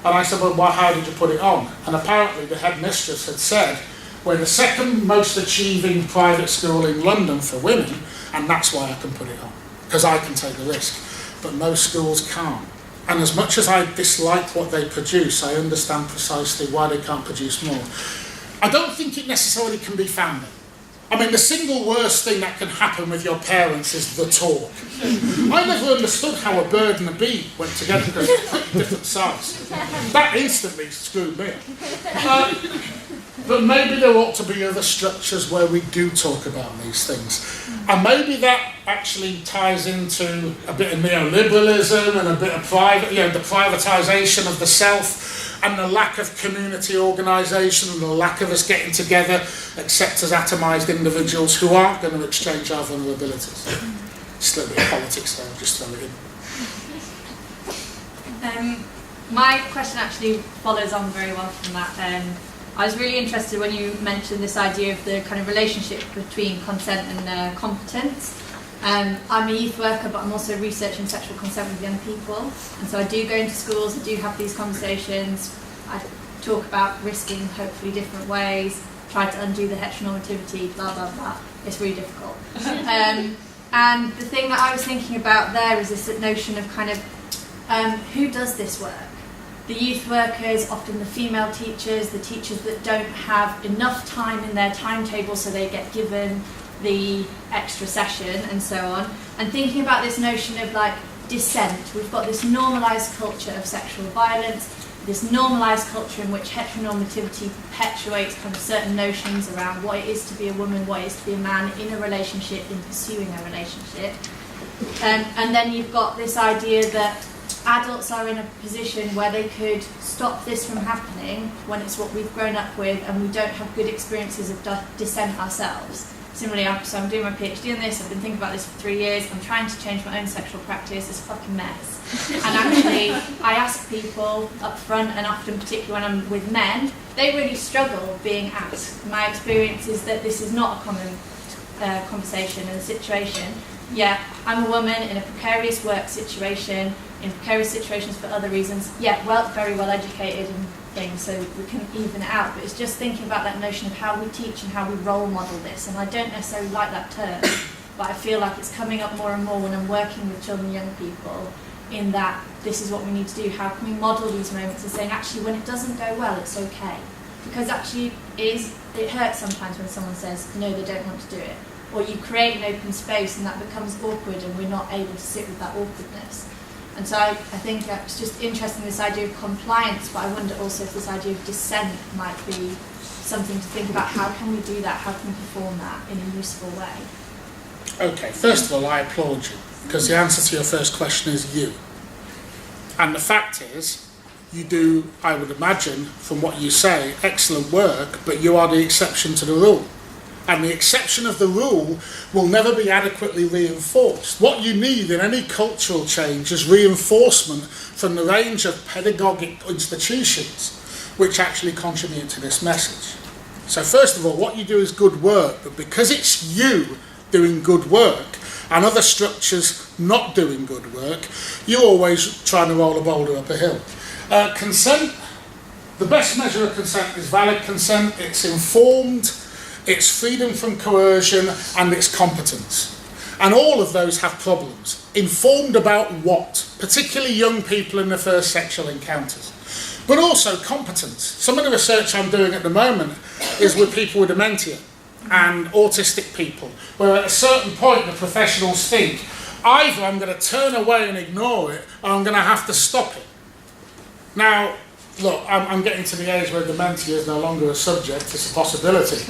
And I said, well, how did you put it on? And apparently the headmistress had said, we're the second most achieving private school in London for women, and that's why I can put it on, because I can take the risk. But most schools can't. And as much as I dislike what they produce, I understand precisely why they can't produce more. I don't think it necessarily can be founded. I mean, the single worst thing that can happen with your parents is the talk. I never understood how a bird and a bee went together because they're pretty different size. That instantly screwed me up. But maybe there ought to be other structures where we do talk about these things. And maybe that actually ties into a bit of neoliberalism and a bit of the privatisation of the self, and the lack of community organisation and the lack of us getting together except as atomised individuals who aren't going to exchange our vulnerabilities. Just a little bit of politics there, I'll just throw it in. My question actually follows on very well from that. I was really interested when you mentioned this idea of the kind of relationship between consent and competence. I'm a youth worker, but I'm also researching sexual consent with young people, and so I do go into schools, I do have these conversations, I talk about risking hopefully different ways, try to undo the heteronormativity, blah blah blah. It's really difficult. And the thing that I was thinking about there is this notion of kind of who does this work? The youth workers, often the female teachers, the teachers that don't have enough time in their timetable, so they get given the extra session and so on, and thinking about this notion of like dissent. We've got this normalised culture of sexual violence, this normalised culture in which heteronormativity perpetuates kind of certain notions around what it is to be a woman, what it is to be a man in a relationship, in pursuing a relationship. And then you've got this idea that adults are in a position where they could stop this from happening when it's what we've grown up with and we don't have good experiences of dissent ourselves. Similarly, so I'm doing my PhD on this, I've been thinking about this for 3 years, I'm trying to change my own sexual practice, it's a fucking mess. And actually, I ask people up front, and often particularly when I'm with men, they really struggle being asked. My experience is that this is not a common conversation and situation. Yeah, I'm a woman in a precarious work situation, in precarious situations for other reasons. Yeah, very well educated and things, so we can even it out. But it's just thinking about that notion of how we teach and how we role model this. And I don't necessarily like that term, but I feel like it's coming up more and more when I'm working with children and young people, in that this is what we need to do? How can we model these moments of saying, actually, when it doesn't go well, it's okay? Because actually, it hurts sometimes when someone says, no, they don't want to do it. Or you create an open space and that becomes awkward and we're not able to sit with that awkwardness. And so I think it's just interesting, this idea of compliance, but I wonder also if this idea of dissent might be something to think about. How can we do that? How can we perform that in a useful way? Okay, first of all, I applaud you, because the answer to your first question is you. And the fact is, you do, I would imagine, from what you say, excellent work, but you are the exception to the rule. And the exception of the rule will never be adequately reinforced. What you need in any cultural change is reinforcement from the range of pedagogic institutions which actually contribute to this message. So first of all, what you do is good work, but because it's you doing good work and other structures not doing good work, you're always trying to roll a boulder up a hill. Consent, the best measure of consent is valid consent. It's informed, it's freedom from coercion, and it's competence. And all of those have problems. Informed about what? Particularly young people in their first sexual encounters. But also competence. Some of the research I'm doing at the moment is with people with dementia and autistic people, where at a certain point the professionals think, either I'm going to turn away and ignore it, or I'm going to have to stop it. Now, look, I'm getting to the age where dementia is no longer a subject, it's a possibility.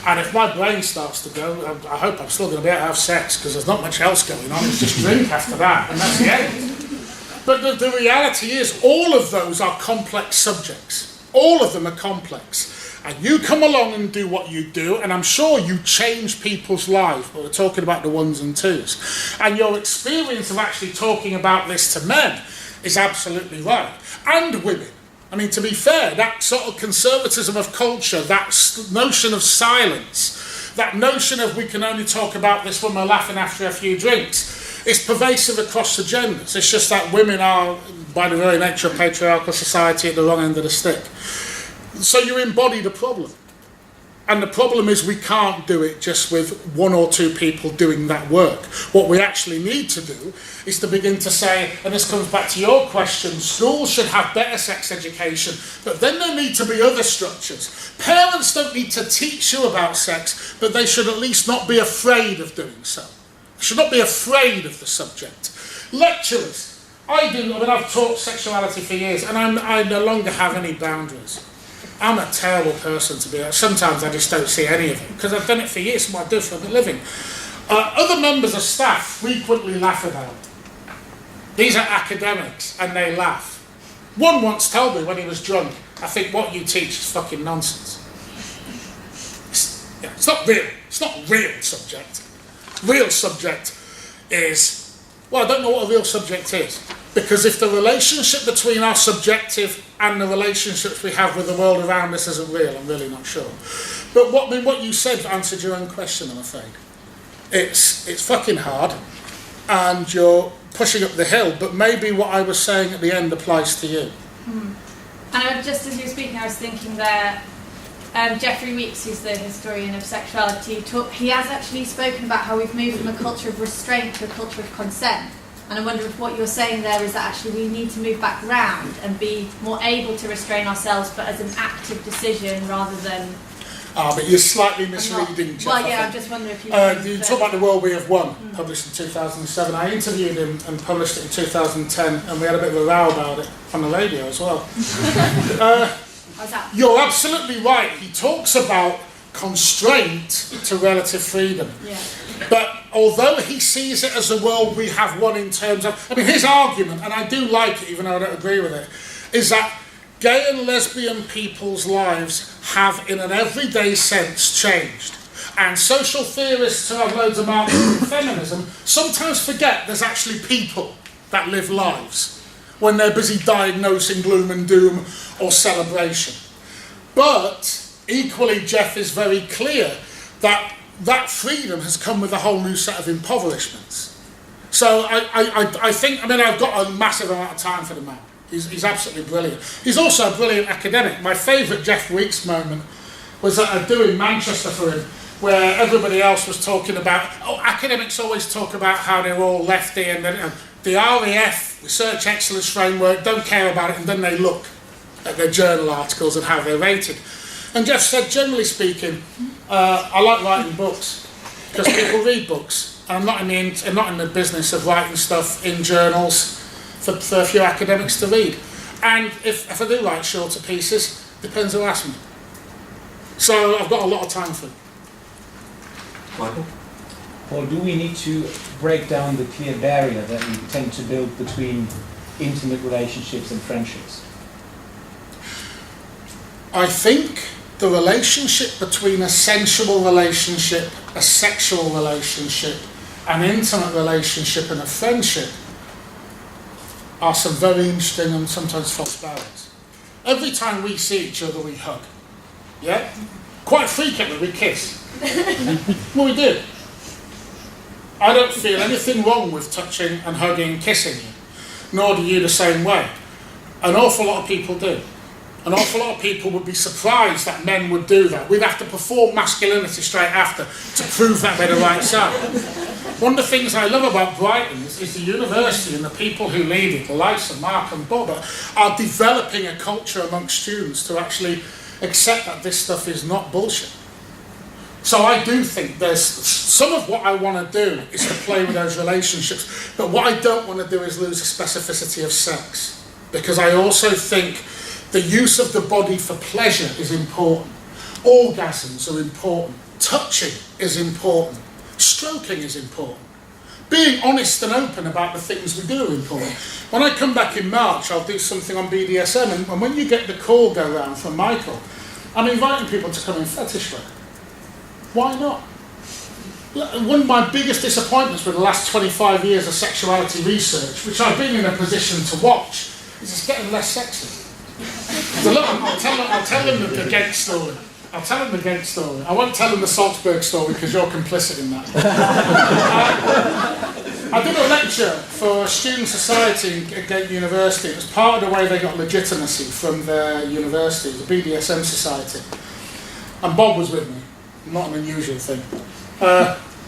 And if my brain starts to go, I hope I'm still going to be able to have sex, because there's not much else going on, it's just drink after that, and that's the end. But the reality is, all of those are complex subjects. All of them are complex. And you come along and do what you do, and I'm sure you change people's lives, but we're talking about the ones and twos. And your experience of actually talking about this to men is absolutely right. And women. I mean, to be fair, that sort of conservatism of culture, that notion of silence, that notion of we can only talk about this when we're laughing after a few drinks, is pervasive across the genders. It's just that women are, by the very nature of patriarchal society, at the wrong end of the stick. So you embody the problem. And the problem is we can't do it just with one or two people doing that work. What we actually need to do is to begin to say, and this comes back to your question, schools should have better sex education, but then there need to be other structures. Parents don't need to teach you about sex, but they should at least not be afraid of doing so. They should not be afraid of the subject. Lecturers. I've taught sexuality for years, and I no longer have any boundaries. I'm a terrible person to be honest. Sometimes I just don't see any of it, because I've done it for years, it's what I do for a living. Other members of staff frequently laugh about it. These are academics, and they laugh. One once told me when he was drunk, I think what you teach is fucking nonsense. It's not real. It's not a real subject. Real subject is, well, I don't know what a real subject is. Because if the relationship between our subjective and the relationships we have with the world around us isn't real, I'm really not sure. But what you said answered your own question, I'm afraid. It's fucking hard, and you're pushing up the hill, but maybe what I was saying at the end applies to you. And just as you were speaking, I was thinking there, Geoffrey Weeks, who's the historian of sexuality, he has actually spoken about how we've moved from a culture of restraint to a culture of consent. And I wonder if what you're saying there is that actually we need to move back round and be more able to restrain ourselves, but as an active decision rather than... But you're slightly misreading, Jeff. Well, yeah, I'm just wondering if you talk about The World We Have Won, published in 2007. I interviewed him and published it in 2010, and we had a bit of a row about it on the radio as well. How's that? You're absolutely right. He talks about constraint to relative freedom. Yeah. But although he sees it as a world we have won in terms of... I mean, his argument, and I do like it even though I don't agree with it, is that gay and lesbian people's lives have, in an everyday sense, changed. And social theorists who have loads of marks in feminism sometimes forget there's actually people that live lives when they're busy diagnosing gloom and doom or celebration. But equally, Jeff is very clear that freedom has come with a whole new set of impoverishments. So I think, I've got a massive amount of time for the man. He's absolutely brilliant. He's also a brilliant academic. My favourite Jeff Weeks moment was at a do in Manchester for him, where everybody else was talking about, academics always talk about how they're all lefty, and then the RAF research excellence framework, don't care about it, and then they look at their journal articles and how they're rated. And Jeff said, generally speaking, I like writing books because people read books. And I'm not in the business of writing stuff in journals for a few academics to read. And if I do write shorter pieces, depends who asks me. So I've got a lot of time for it. Michael? Or do we need to break down the clear barrier that we tend to build between intimate relationships and friendships? I think the relationship between a sensual relationship, a sexual relationship, an intimate relationship and a friendship are some very interesting and sometimes false barriers. Every time we see each other, we hug. Yeah? Quite frequently, we kiss. Well, we do. I don't feel anything wrong with touching and hugging and kissing you, nor do you the same way. An awful lot of people do. An awful lot of people would be surprised that men would do that. We'd have to perform masculinity straight after to prove that we're the right side. One of the things I love about Brighton is the university and the people who lead it, the likes of Mark and Bob, are developing a culture amongst students to actually accept that this stuff is not bullshit. So I do think there's some of what I want to do is to play with those relationships, but what I don't want to do is lose the specificity of sex, because I also think the use of the body for pleasure is important. Orgasms are important. Touching is important. Stroking is important. Being honest and open about the things we do are important. When I come back in March, I'll do something on BDSM, and when you get the call go round from Michael, I'm inviting people to come in fetish work. Why not? One of my biggest disappointments with the last 25 years of sexuality research, which I've been in a position to watch, is it's getting less sexy. So look, I'll tell them the Ghent story. I'll tell them the Ghent story. I won't tell them the Salzburg story because you're complicit in that. I did a lecture for a student society at Ghent University. It was part of the way they got legitimacy from their university, the BDSM society. And Bob was with me. Not an unusual thing.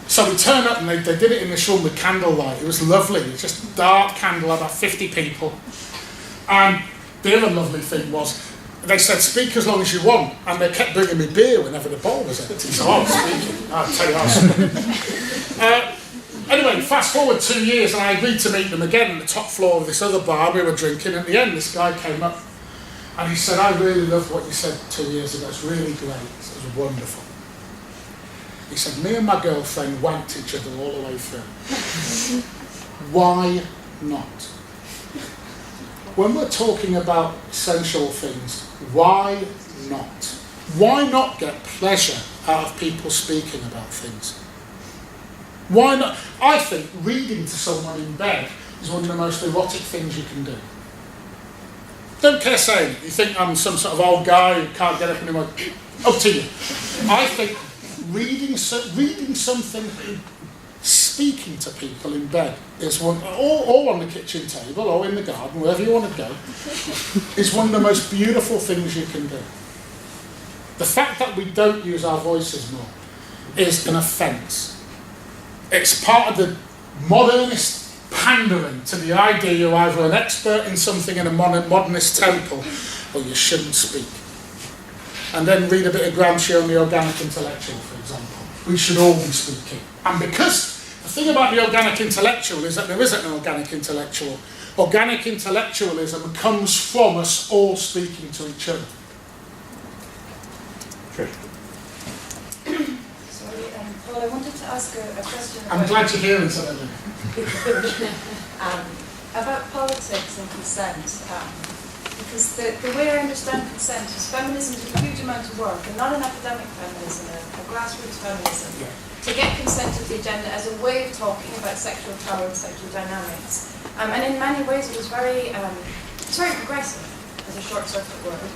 So we turned up and they did it in this room with candlelight. It was lovely. It was just dark candle, about 50 people. And the other lovely thing was, they said, speak as long as you want. And they kept bringing me beer whenever the bowl was empty. So I was speaking. I'll tell you how. Anyway, fast forward 2 years and I agreed to meet them again on the top floor of this other bar we were drinking. At the end, this guy came up and he said, I really loved what you said 2 years ago. It's really great. It was wonderful. He said, me and my girlfriend wanked each other all the way through. Why not? When we're talking about sensual things, why not? Why not get pleasure out of people speaking about things? Why not? I think reading to someone in bed is one of the most erotic things you can do. Don't care saying it. You think I'm some sort of old guy who can't get up anymore. Up to you. I think reading something, speaking to people in bed is one, or on the kitchen table, or in the garden, wherever you want to go, is one of the most beautiful things you can do. The fact that we don't use our voices more is an offence. It's part of the modernist pandering to the idea you're either an expert in something in a modernist temple, or you shouldn't speak. And then read a bit of Gramsci on the organic intellectual, for example. We should all be speaking. And because the thing about the organic intellectual is that there isn't an organic intellectual. Organic intellectualism comes from us all speaking to each other. Trish. Sorry, Paul, I wanted to ask a question I'm glad you're hearing something. about politics and consent. Because the way I understand consent is feminism is a huge amount of work, and not an academic feminism, a grassroots feminism, to get consent to the agenda as a way of talking about sexual power and sexual dynamics. And in many ways it was very progressive, as a short circuit word,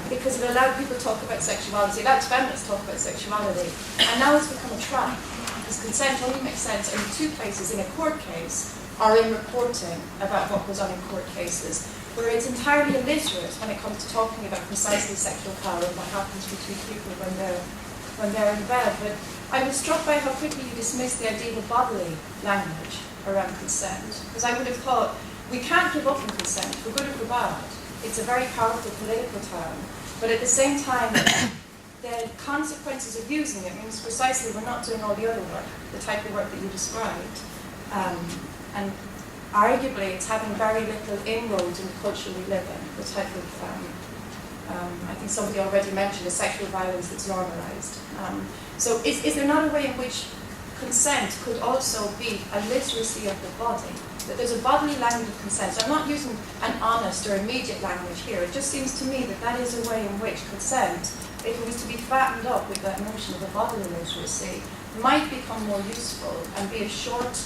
because it allowed people to talk about sexuality, it allowed feminists to talk about sexuality, and now it's become a trap, because consent only makes sense in two places, in a court case, or in reporting about what goes on in court cases, where it's entirely illiterate when it comes to talking about precisely sexual power and what happens between people when they're in bed. But I was struck by how quickly you dismissed the idea of bodily language around consent, because I would have thought We can't give up on consent, for good or for bad. It's a very powerful political term, but at the same time, the consequences of using it means precisely we're not doing all the other work, the type of work that you described. And arguably, it's having very little inroads in the culture we live in, the type of, I think somebody already mentioned, the sexual violence that's normalised. So is there not a way in which consent could also be a literacy of the body? That there's a bodily language of consent. So I'm not using an honest or immediate language here. It just seems to me that that is a way in which consent, if it was to be fattened up with that notion of a bodily literacy, might become more useful and be a shortcut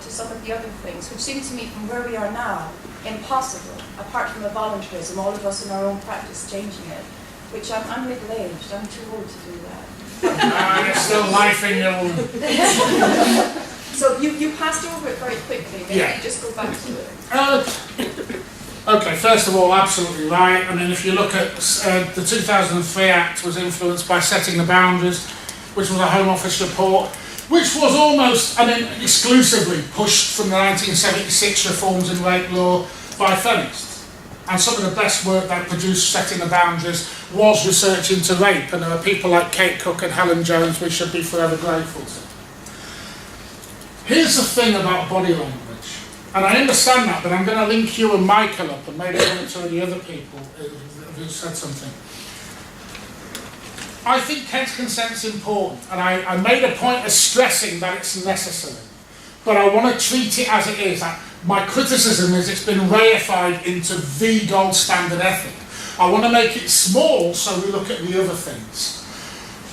to some of the other things, which seem to me, from where we are now, impossible, apart from a voluntarism, all of us in our own practice changing it, which I'm middle-aged, I'm too old to do that. It's still life in you. So you passed over it very quickly, maybe Yeah. just go back to it. Okay, first of all, absolutely right. I mean, if you look at the 2003 Act was influenced by Setting the Boundaries, which was a Home Office report, which was almost, exclusively pushed from the 1976 reforms in rape law by feminists. And some of the best work that produced Setting the Boundaries was research into rape, and there are people like Kate Cook and Helen Jones we should be forever grateful to. Here's the thing about body language. And I understand that, but I'm going to link you and Michael up, and maybe one or two of the other people who said something. I think consent's important, and I made a point of stressing that it's necessary. But I want to treat it as it is. My criticism is it's been reified into the gold standard ethic. I want to make it small so we look at the other things.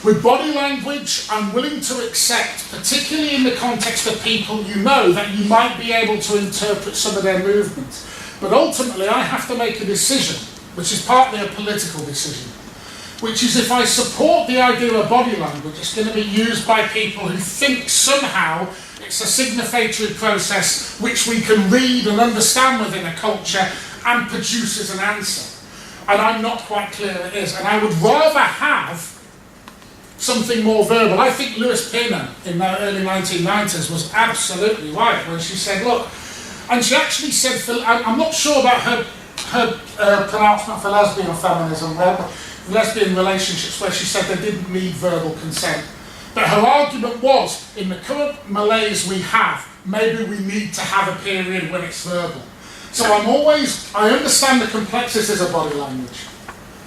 With body language, I'm willing to accept, particularly in the context of people you know, that you might be able to interpret some of their movements. But ultimately, I have to make a decision, which is partly a political decision, which is if I support the idea of body language, it's going to be used by people who think somehow it's a significatory process which we can read and understand within a culture and produces an answer. And I'm not quite clear it is. And I would rather have something more verbal. I think Louise Pina in the early 1990s was absolutely right when she said, look, and she actually said, I'm not sure about her pronouncement for lesbian feminism, lesbian relationships, where she said they didn't need verbal consent. But her argument was, in the current malaise we have, maybe we need to have a period when it's verbal. So I understand the complexities of body language,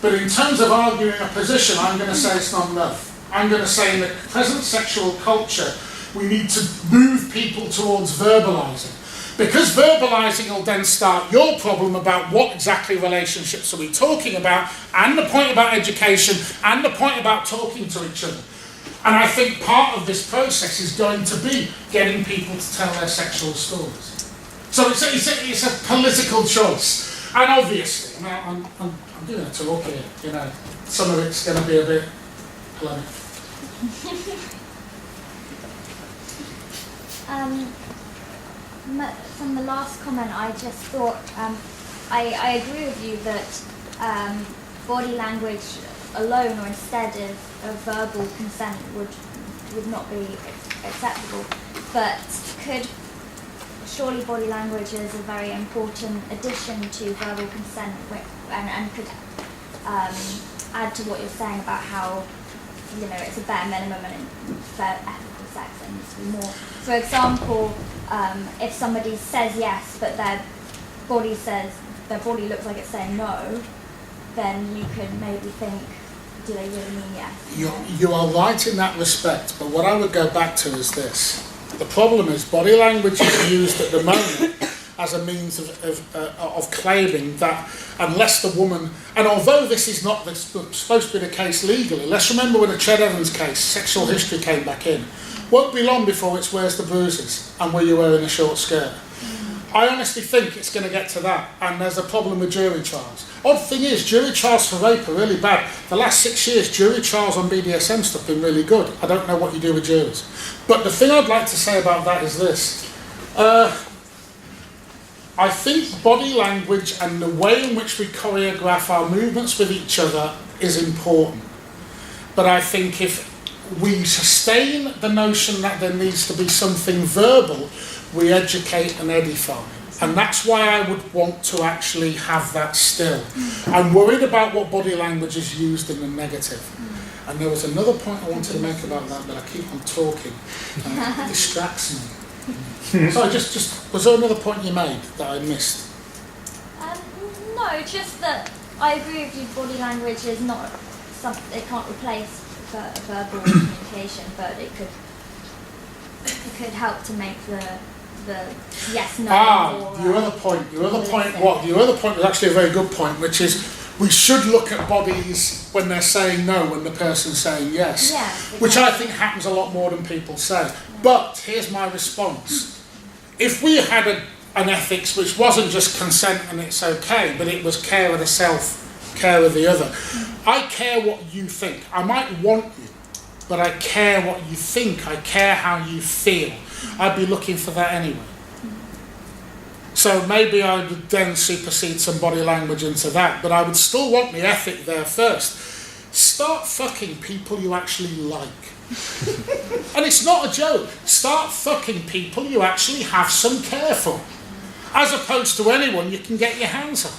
but in terms of arguing a position, I'm going to say it's not enough. I'm going to say in the present sexual culture, we need to move people towards verbalising. Because verbalising will then start your problem about what exactly relationships are we talking about, and the point about education, and the point about talking to each other. And I think part of this process is going to be getting people to tell their sexual stories. So it's a political choice. And obviously, I'm doing a talk here, some of it's going to be a bit polemic. From the last comment, I just thought, I agree with you that body language alone or instead of verbal consent would not be acceptable. But surely body language is a very important addition to verbal consent and could add to what you're saying about how it's a bare minimum and fair ethical sex and needs to be more. For example, if somebody says yes but their body looks like it's saying no, then you could maybe think, do they really mean yes? You are right in that respect, but what I would go back to is this. The problem is body language is used at the moment as a means of claiming that unless the woman, and although this is not supposed to be the case legally, let's remember when the Ched Evans case, sexual history came back in, won't be long before it's where's the bruises and were you wearing a short skirt. I honestly think it's going to get to that, and there's a problem with jury trials. Odd thing is, jury trials for rape are really bad. The last 6 years, jury trials on BDSM stuff have been really good. I don't know what you do with juries. But the thing I'd like to say about that is this. I think body language and the way in which we choreograph our movements with each other is important. But I think if we sustain the notion that there needs to be something verbal, we educate and edify. And that's why I would want to actually have that still. I'm worried about what body language is used in the negative. And there was another point I wanted to make about that, but I keep on talking. And it distracts me. Sorry, just was there another point you made that I missed? No, just that I agree with you, body language is not something, it can't replace verbal communication, but it could help to make the yes, no. Your other point was actually a very good point, which is we should look at bodies when they're saying no, when the person's saying yes, which I think happens a lot more than people say. But here's my response. If we had an ethics which wasn't just consent and it's okay, but it was care of the self, care of the other. I care what you think. I might want you, but I care what you think. I care how you feel. I'd be looking for that anyway. So maybe I would then supersede some body language into that, but I would still want the ethic there first. Start fucking people you actually like. And it's not a joke. Start fucking people you actually have some care for, as opposed to anyone you can get your hands on.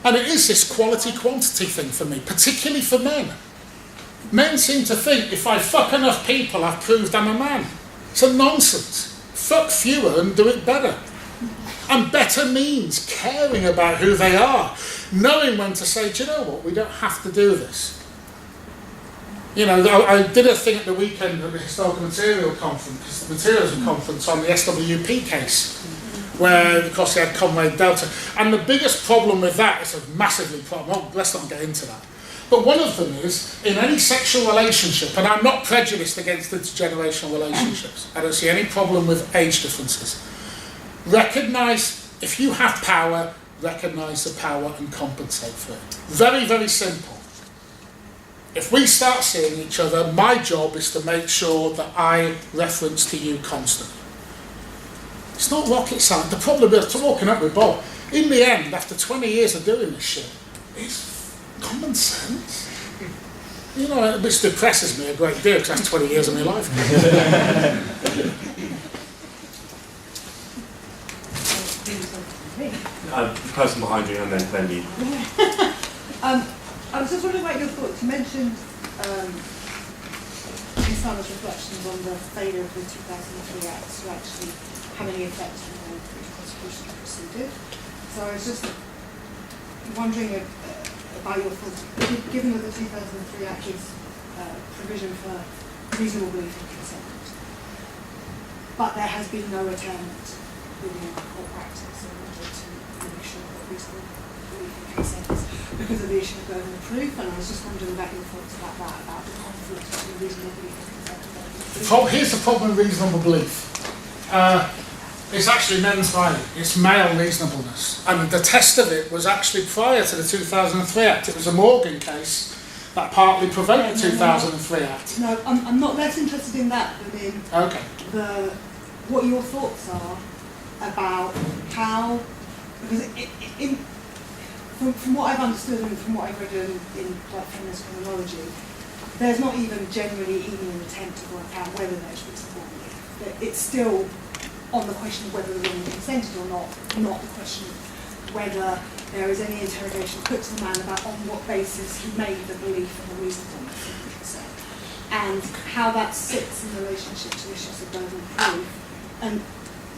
And it is this quality-quantity thing for me, particularly for men. Men seem to think if I fuck enough people, I've proved I'm a man. It's a nonsense. Fuck fewer and do it better. And better means caring about who they are, knowing when to say, do you know what, we don't have to do this. You know, I did a thing at the weekend at the Historical Material Conference, Materials Conference on the SWP case, where, of course, they had Conway Delta. And the biggest problem with that is a massively problem. Oh, let's not get into that. But one of them is, in any sexual relationship, and I'm not prejudiced against intergenerational relationships, I don't see any problem with age differences. Recognise, if you have power, recognise the power and compensate for it. Very, very simple. If we start seeing each other, my job is to make sure that I reference to you constantly. It's not rocket science. The problem is, talking up with Bob, in the end, after 20 years of doing this shit, it's common sense. You know, which depresses me a great deal, because that's 20 years of my life. The person behind you and then you. I was just wondering about your thoughts. You mentioned Islam's reflections on the failure of the 2003 Act to actually have any effect on the constitutional procedure. So I was just wondering about your thoughts. Given that the 2003 Act gives provision for reasonable belief in consent, but there has been no attempt within court practice in order to make sure that reasonable belief in consent is because of the issue of burden of proof, and I was just wondering about your thoughts about that, about the conflict between reasonable belief and consent and burden of proof. Here's the problem with reasonable belief. It's actually mens rea, it's male reasonableness. And the test of it was actually prior to the 2003 Act. It was a Morgan case that partly provoked the 2003 Act. No, I'm not less interested in that than in what your thoughts are about how, because from what I've understood and from what I've read in like feminist criminology, there's not even generally even an attempt to work out whether there's reasonable belief. It's still on the question of whether the woman consented or not the question of whether there is any interrogation put to the man about on what basis he made the belief and the reasonableness of the consent, and how that sits in relationship to issues of burden of proof, and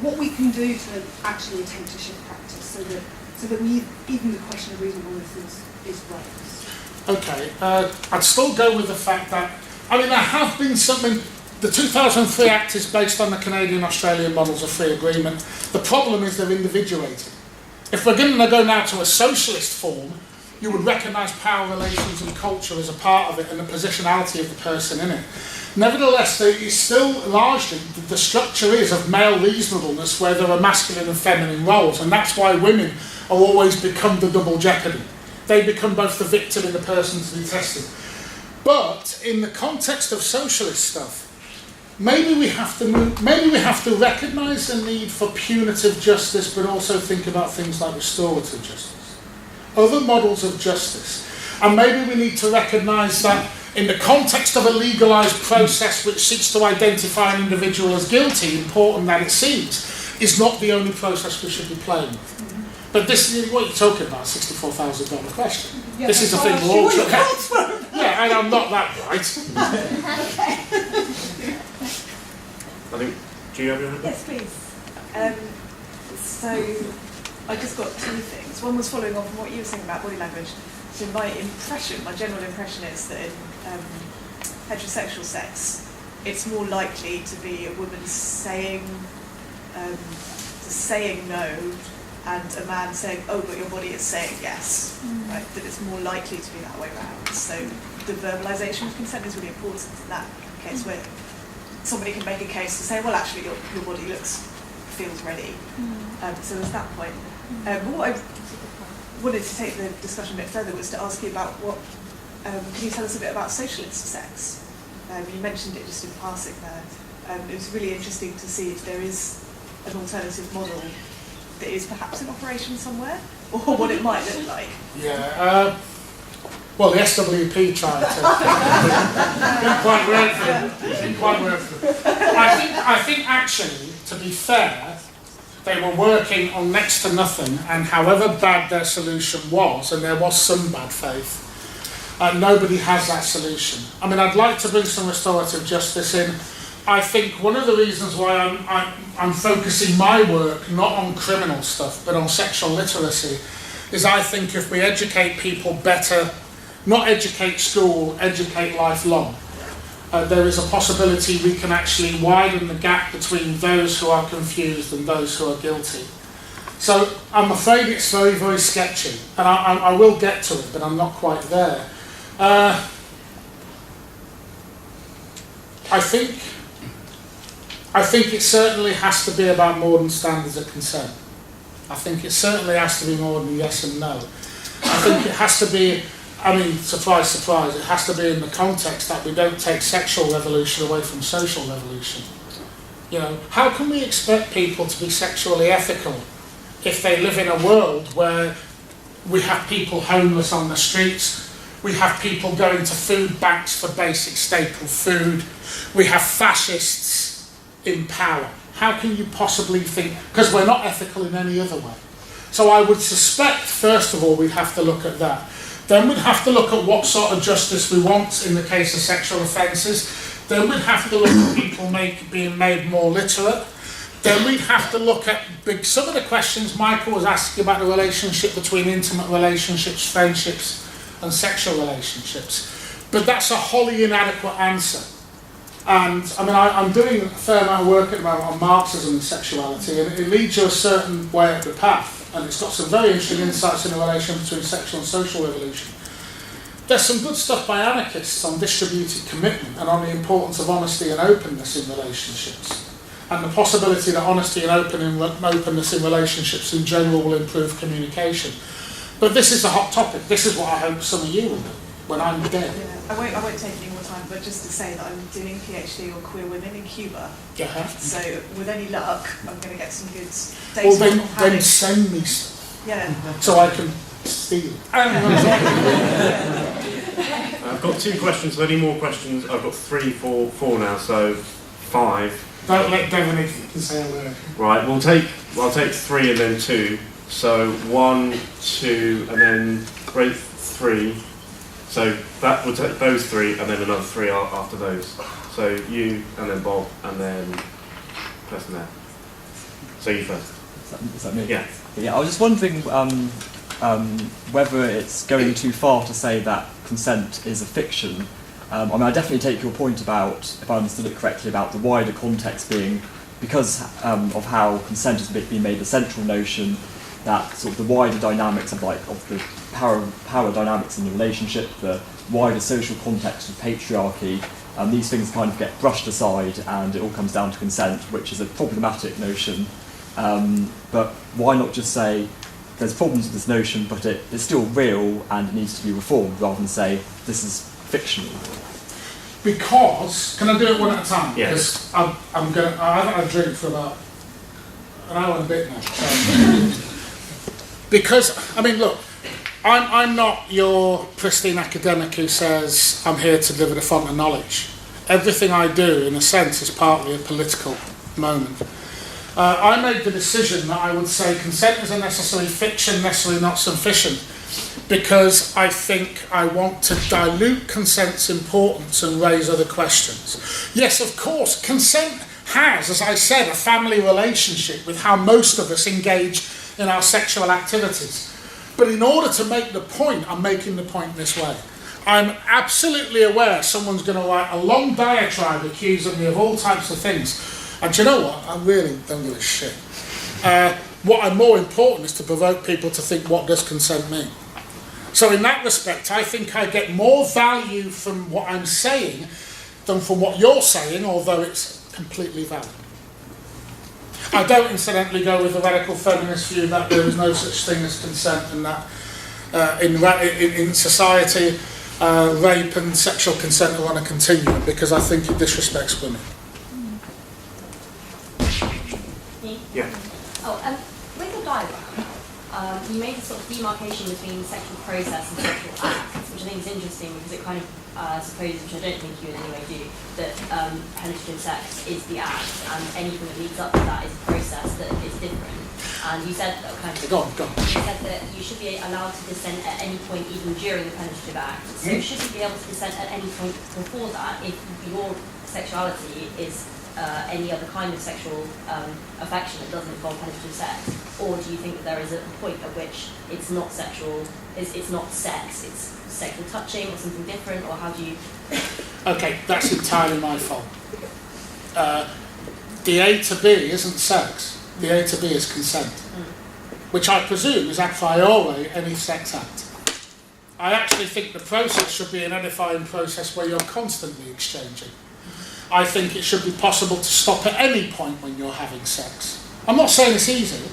what we can do to actually attempt to shift practice so that we, even the question of reasonableness is raised. Okay, I'd still go with the fact that, I mean, there have been something. The 2003 Act is based on the Canadian-Australian models of free agreement. The problem is they're individuated. If we're going to go now to a socialist form, you would recognise power relations and culture as a part of it and the positionality of the person in it. Nevertheless, it's still largely, the structure is of male reasonableness where there are masculine and feminine roles, and that's why women are always become the double jeopardy. They become both the victim and the person to be tested. But in the context of socialist stuff, maybe we have to recognise the need for punitive justice, but also think about things like restorative justice, other models of justice, and maybe we need to recognise that in the context of a legalised process which seeks to identify an individual as guilty, important that it seems, is not the only process we should be playing with. But this is what you're talking about, $64,000 question. Yeah, this is the thing that's we're all why I trying. asked you what your thoughts were. Yeah, and I'm not that bright. I think, do you have your hand up? Yes, please. So I just got two things. One was following on from what you were saying about body language. So my general impression is that in heterosexual sex, it's more likely to be a woman saying no, and a man saying, oh, but your body is saying yes, right? That it's more likely to be that way around. So the verbalisation of consent is really important in that case, where somebody can make a case to say, well, actually, your body feels ready. So there's that point. But what I wanted to take the discussion a bit further was to ask you about what, can you tell us a bit about social intersex? You mentioned it just in passing there. It was really interesting to see if there is an alternative model that is perhaps in operation somewhere, or what it might look like. Yeah. Well, the SWP tried to. Didn't quite work for them. Didn't quite work for them. I think actually, to be fair, they were working on next to nothing, and however bad their solution was, and there was some bad faith, nobody has that solution. I mean, I'd like to bring some restorative justice in. I think one of the reasons why I'm focusing my work not on criminal stuff, but on sexual literacy, is I think if we educate people better, not educate school, educate lifelong, there is a possibility we can actually widen the gap between those who are confused and those who are guilty. So I'm afraid it's very, very sketchy, and I will get to it, but I'm not quite there. I think it certainly has to be about more than standards of consent. I think it certainly has to be more than yes and no. I think it has to be, I mean, surprise, surprise, it has to be in the context that we don't take sexual revolution away from social revolution. You know, how can we expect people to be sexually ethical if they live in a world where we have people homeless on the streets, we have people going to food banks for basic staple food, we have fascists in power? How can you possibly think, because we're not ethical in any other way. So I would suspect, first of all, we'd have to look at that. Then we'd have to look at what sort of justice we want in the case of sexual offences. Then we'd have to look at people being made more literate. Then we'd have to look at some of the questions Michael was asking about the relationship between intimate relationships, friendships, and sexual relationships. But that's a wholly inadequate answer. And I mean, I'm doing a fair amount of work at the moment on Marxism and sexuality, and it leads you a certain way up the path, and it's got some very interesting insights in the relation between sexual and social revolution. There's some good stuff by anarchists on distributed commitment and on the importance of honesty and openness in relationships, and the possibility that honesty and openness in relationships in general will improve communication. But this is a hot topic. This is what I hope some of you will do when I'm dead. Yeah. I won't take any more time, but just to say that I'm doing a PhD on queer women in Cuba. Yeah. So with any luck, I'm going to get some good data. Well, on how then they- send me stuff Yeah. so I can steal it. I've got 2 questions. Any more questions? I've got 3, 4 now, so 5. Don't let Devon say a word. Right, I'll take 3 and then 2. So 1, 2, and then break 3. So that will take those 3, and then another 3 after those. So you, and then Bob, and then person there. So you first. Is that me? Yeah. Yeah, I was just wondering whether it's going too far to say that consent is a fiction. I mean, I definitely take your point about, if I understood it correctly, about the wider context being, because of how consent has been made a central notion, that sort of the wider dynamics of the power dynamics in the relationship, the wider social context of patriarchy, these things kind of get brushed aside and it all comes down to consent, which is a problematic notion. But why not just say there's problems with this notion, but it's still real and it needs to be reformed, rather than say this is fictional? Because, can I do it one at a time? Yes. Because I haven't had a drink for about an hour and a bit now. Because, I mean, look, I'm not your pristine academic who says I'm here to deliver the font of knowledge. Everything I do, in a sense, is partly a political moment. I made the decision that I would say consent is a necessary fiction, necessarily not sufficient, because I think I want to dilute consent's importance and raise other questions. Yes, of course, consent has, as I said, a family relationship with how most of us engage in our sexual activities. But in order to make the point, I'm making the point this way. I'm absolutely aware someone's going to write a long diatribe accusing me of all types of things. And do you know what? I really don't give a shit. What I'm more important is to provoke people to think, what does consent mean? So in that respect, I think I get more value from what I'm saying than from what you're saying, although it's completely valid. I don't incidentally go with the radical feminist view that there is no such thing as consent, and that in society rape and sexual consent are on a continuum, because I think it disrespects women. Yeah. With the diagram, you made a sort of demarcation between sexual process and sexual acts, which I think is interesting because it kind of supposes, which I don't think you in any way do, that penetrative sex is the act, and anything that leads up to that is a process that is different. And you said that Go on. You said that you should be allowed to consent at any point, even during the penetrative act. So you shouldn't be able to consent at any point before that if your sexuality is any other kind of sexual affection that doesn't involve penetrative sex? Or do you think that there is a point at which it's not sexual, it's not sex, it's sexual touching or something different, or how do you... Okay, that's entirely my fault. The A to B isn't sex. The A to B is consent, which I presume is a priori any sex act. I actually think the process should be an edifying process where you're constantly exchanging. I think it should be possible to stop at any point when you're having sex. I'm not saying it's easy,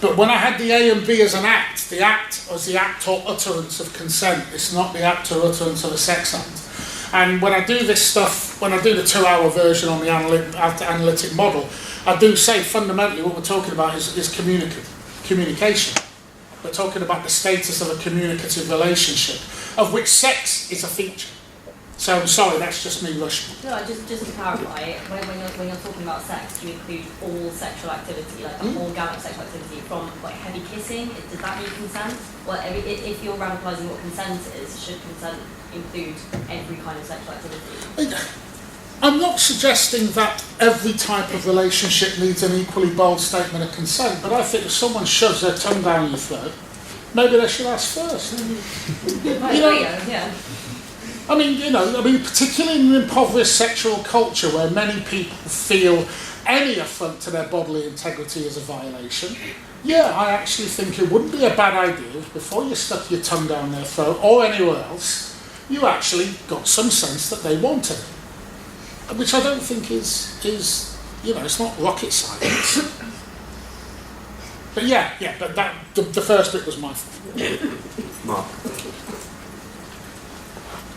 but when I had the A and B as an act, the act was the act or utterance of consent. It's not the act or utterance of a sex act. And when I do this stuff, when I do the 2-hour version on the analytic model, I do say fundamentally what we're talking about is communication. We're talking about the status of a communicative relationship, of which sex is a feature. So I'm sorry, that's just me rushing. No, just to clarify, when you're talking about sex, do you include all sexual activity, like the whole gamut of sexual activity, from like heavy kissing? Does that need consent? Well, if you're radicalising what consent is, should consent include every kind of sexual activity? I'm not suggesting that every type of relationship needs an equally bold statement of consent, but I think if someone shoves their tongue down your throat, maybe they should ask first. Yeah. I mean, particularly in an impoverished sexual culture where many people feel any affront to their bodily integrity is a violation, yeah, I actually think it wouldn't be a bad idea if before you stuck your tongue down their throat or anywhere else, you actually got some sense that they wanted it. Which I don't think is it's not rocket science. But but that the first bit was my fault. Mark.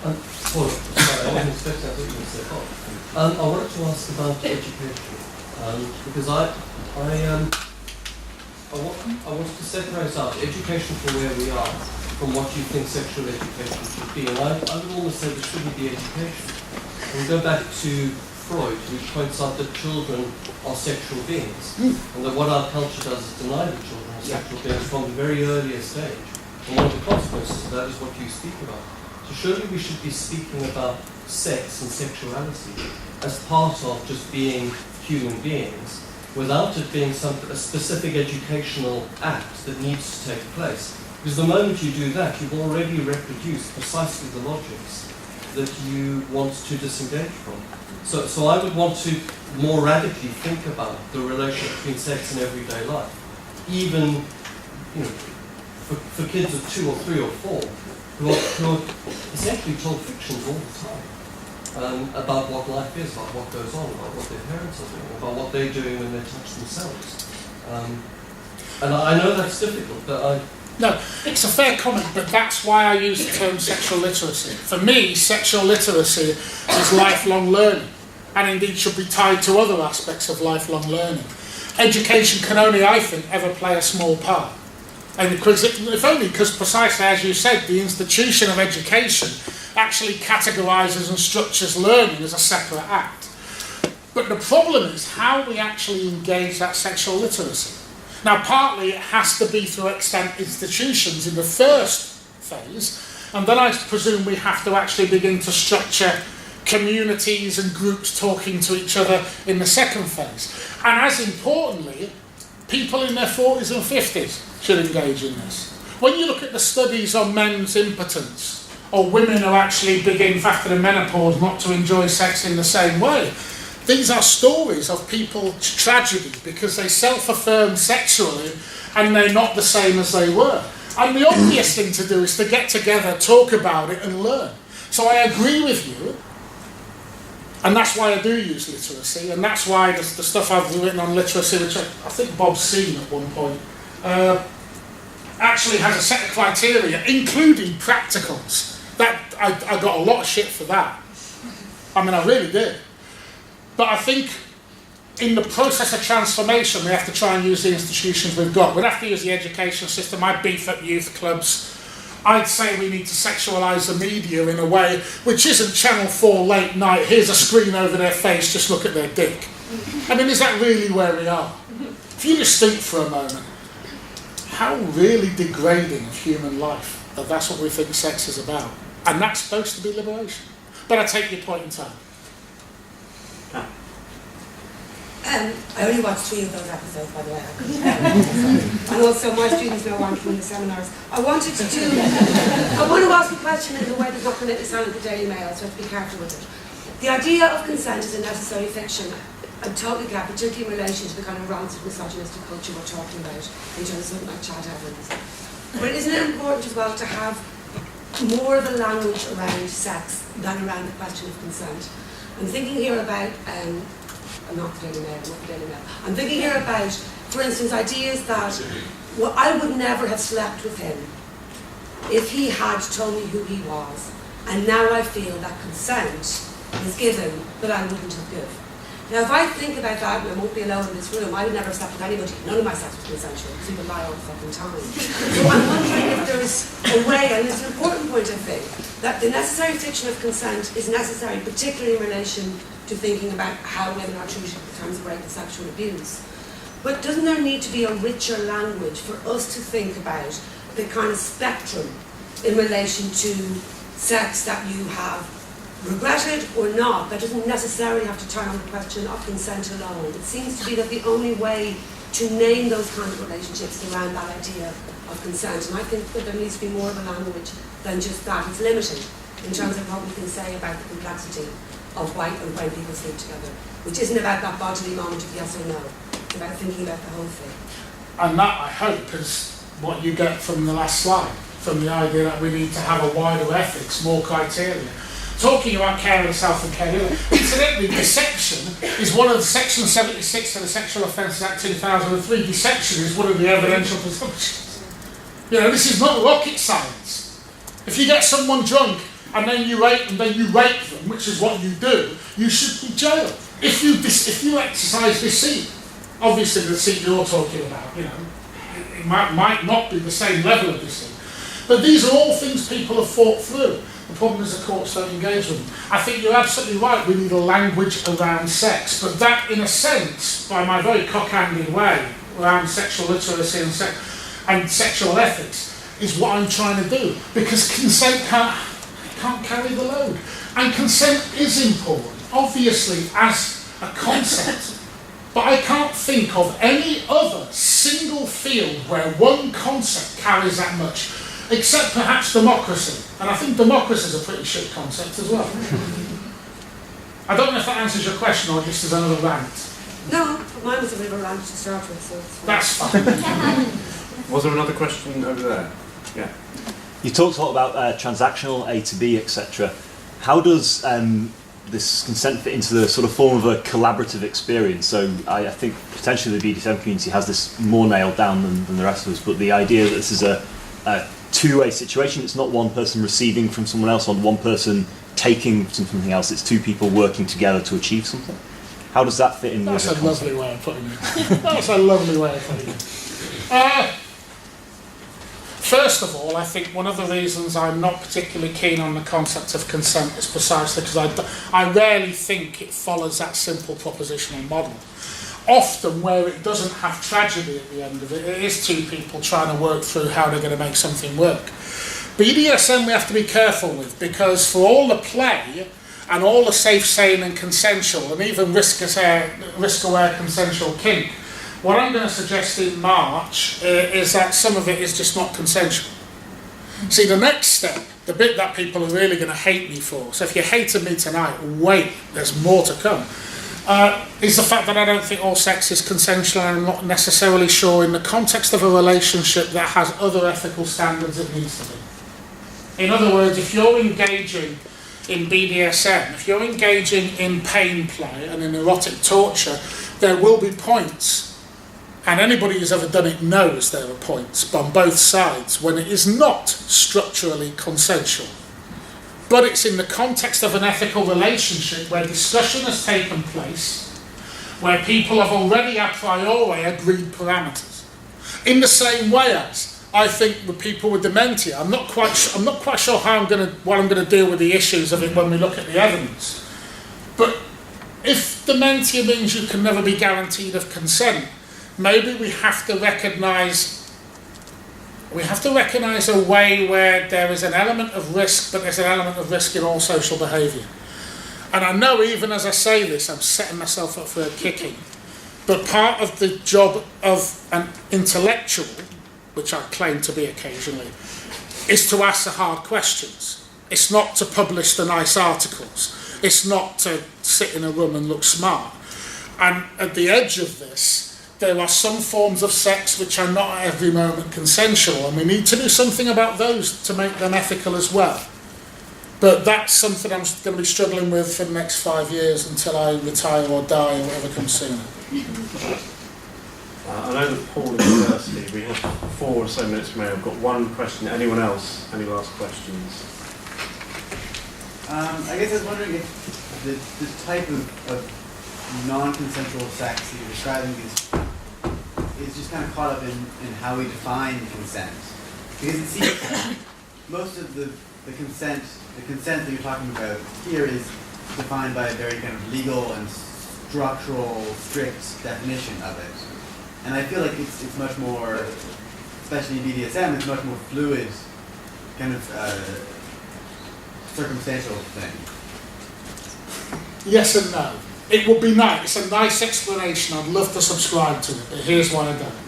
Sorry, I wasn't expecting that to say I wanted to ask about education, because I want to separate out education from where we are from what you think sexual education should be, and I would almost say there shouldn't be education. And we go back to Freud, who points out that children are sexual beings, and that what our culture does is deny that children are sexual beings from the very earliest stage. And one of the consequences of that is what you speak about. So surely we should be speaking about sex and sexuality as part of just being human beings, without it being a specific educational act that needs to take place. Because the moment you do that, you've already reproduced precisely the logics that you want to disengage from. So I would want to more radically think about the relationship between sex and everyday life, even for kids of 2 or 3 or 4 who are essentially told fictions all the time about what life is, about what goes on, about what their parents are doing, about what they're doing when they touch themselves. And I know that's difficult, but No, it's a fair comment, but that's why I use the term sexual literacy. For me, sexual literacy is lifelong learning, and indeed should be tied to other aspects of lifelong learning. Education can only, I think, ever play a small part. And if only because precisely as you said, the institution of education actually categorises and structures learning as a separate act. But the problem is how we actually engage that sexual literacy. Now, partly it has to be through extant institutions in the first phase, and then I presume we have to actually begin to structure communities and groups talking to each other in the second phase. And as importantly, people in their 40s and 50s should engage in this. When you look at the studies on men's impotence, or women who actually begin after the menopause not to enjoy sex in the same way, these are stories of people's tragedy because they self-affirm sexually and they're not the same as they were. And the obvious thing to do is to get together, talk about it and learn. So I agree with you, and that's why I do use literacy, and that's why the stuff I've written on literacy, which I think Bob's seen at one point, actually has a set of criteria, including practicals. That I got a lot of shit for that. I mean, I really did. But I think in the process of transformation, we have to try and use the institutions we've got. We'd have to use the education system. I'd beef up youth clubs. I'd say we need to sexualise the media in a way which isn't Channel 4 late night, here's a screen over their face, just look at their dick. I mean, is that really where we are? If you just think for a moment, how really degrading of human life that that's what we think sex is about. And that's supposed to be liberation. But I take your point in time. I only watched 3 of those episodes, by the way. I couldn't and also, my students know I'm from the seminars. I want to ask a question in a way that's not going to sound like the Daily Mail, so I have to be careful with it. The idea of consent is a necessary fiction. I totally get, particularly in relation to the kind of rancid misogynistic culture we're talking about, in terms of something like Chad Evans. But isn't it important as well to have more of a language around sex than around the question of consent? I'm thinking here about I'm not the Daily Mail. I'm thinking here about, for instance, ideas that I would never have slept with him if he had told me who he was. And now I feel that consent is given that I wouldn't have given. Now, if I think about that, and I won't be alone in this room, I would never have slept with anybody. None of my sex was consensual, because he would lie all the fucking time. So I'm wondering if there is a way, and it's an important point, I think, that the necessary fiction of consent is necessary, particularly in relation to thinking about how women are treated in terms of rape and sexual abuse. But doesn't there need to be a richer language for us to think about the kind of spectrum in relation to sex that you have regretted or not, that doesn't necessarily have to turn on the question of consent alone? It seems to be that the only way to name those kinds of relationships is around that idea of consent. And I think that there needs to be more of a language than just that. It's limited in terms of what we can say about the complexity of why and when people sleep together, which isn't about that bodily moment of yes or no. It's about thinking about the whole thing. And that, I hope, is what you get from the last slide, from the idea that we need to have a wider ethics, more criteria. Talking about care of the self and care of the other. Incidentally, deception is one of the Section 76 of the Sexual Offences Act 2003. Deception is one of the evidential presumptions. You know, this is not rocket science. If you get someone drunk and then you rape them, which is what you do, you should be jailed. If you exercise deceit, obviously the deceit you're talking about, you know, it might not be the same level of deceit. But these are all things people have fought through. The problem is the courts don't engage with them. I think you're absolutely right, we need a language around sex, but that, in a sense, by my very cock-handed way, around sexual literacy and sexual ethics, is what I'm trying to do. Because consent can't carry the load. And consent is important, obviously, as a concept. But I can't think of any other single field where one concept carries that much, except perhaps democracy. And I think democracy is a pretty shit concept as well. I don't know if that answers your question or just as another rant. No, but mine was a bit of a rant to start with, so it's fine. That's fine. Was there another question over there? Yeah. You talked a lot about transactional, A to B, etc. How does this consent fit into the sort of form of a collaborative experience? So I think potentially the BDSM community has this more nailed down than the rest of us, but the idea that this is a two-way situation, it's not one person receiving from someone else or one person taking from something else, it's two people working together to achieve something. How does that fit in with the concept? Lovely way of putting it. That's a lovely way of putting it. First of all, I think one of the reasons I'm not particularly keen on the concept of consent is precisely because I rarely think it follows that simple propositional model. Often where it doesn't have tragedy at the end of it, it is two people trying to work through how they're going to make something work. BDSM we have to be careful with, because for all the play and all the safe, sane and consensual, and even risk-aware consensual kink, what I'm going to suggest in March is that some of it is just not consensual. See, the next step, the bit that people are really going to hate me for, so if you hated me tonight, wait, there's more to come, is the fact that I don't think all sex is consensual, and I'm not necessarily sure in the context of a relationship that has other ethical standards it needs to be. In other words, if you're engaging in BDSM, if you're engaging in pain play and in erotic torture, there will be points, and anybody who's ever done it knows there are points on both sides when it is not structurally consensual. But it's in the context of an ethical relationship where discussion has taken place, where people have already a priori agreed parameters. In the same way as, I think with people with dementia, I'm not quite sure how what I'm going to deal with the issues of it when we look at the evidence. But if dementia means you can never be guaranteed of consent, maybe we have to recognise a way where there is an element of risk, but there's an element of risk in all social behaviour. And I know even as I say this, I'm setting myself up for a kicking. But part of the job of an intellectual, which I claim to be occasionally, is to ask the hard questions. It's not to publish the nice articles. It's not to sit in a room and look smart. And at the edge of this, there are some forms of sex which are not at every moment consensual, and we need to do something about those to make them ethical as well. But that's something I'm going to be struggling with for the next 5 years until I retire or die or whatever comes sooner. I know that Paul University, we have 4 or so minutes from here. I've got one question. Anyone else? Any last questions? I guess I was wondering if the type of non-consensual sex that you're describing is just kind of caught up in how we define consent. Because it seems that most of the consent that you're talking about here is defined by a very kind of legal and structural, strict definition of it. And I feel like it's much more, especially in BDSM, it's much more fluid, kind of circumstantial thing. Yes and no. It would be nice. It's a nice explanation. I'd love to subscribe to it, but here's why I don't.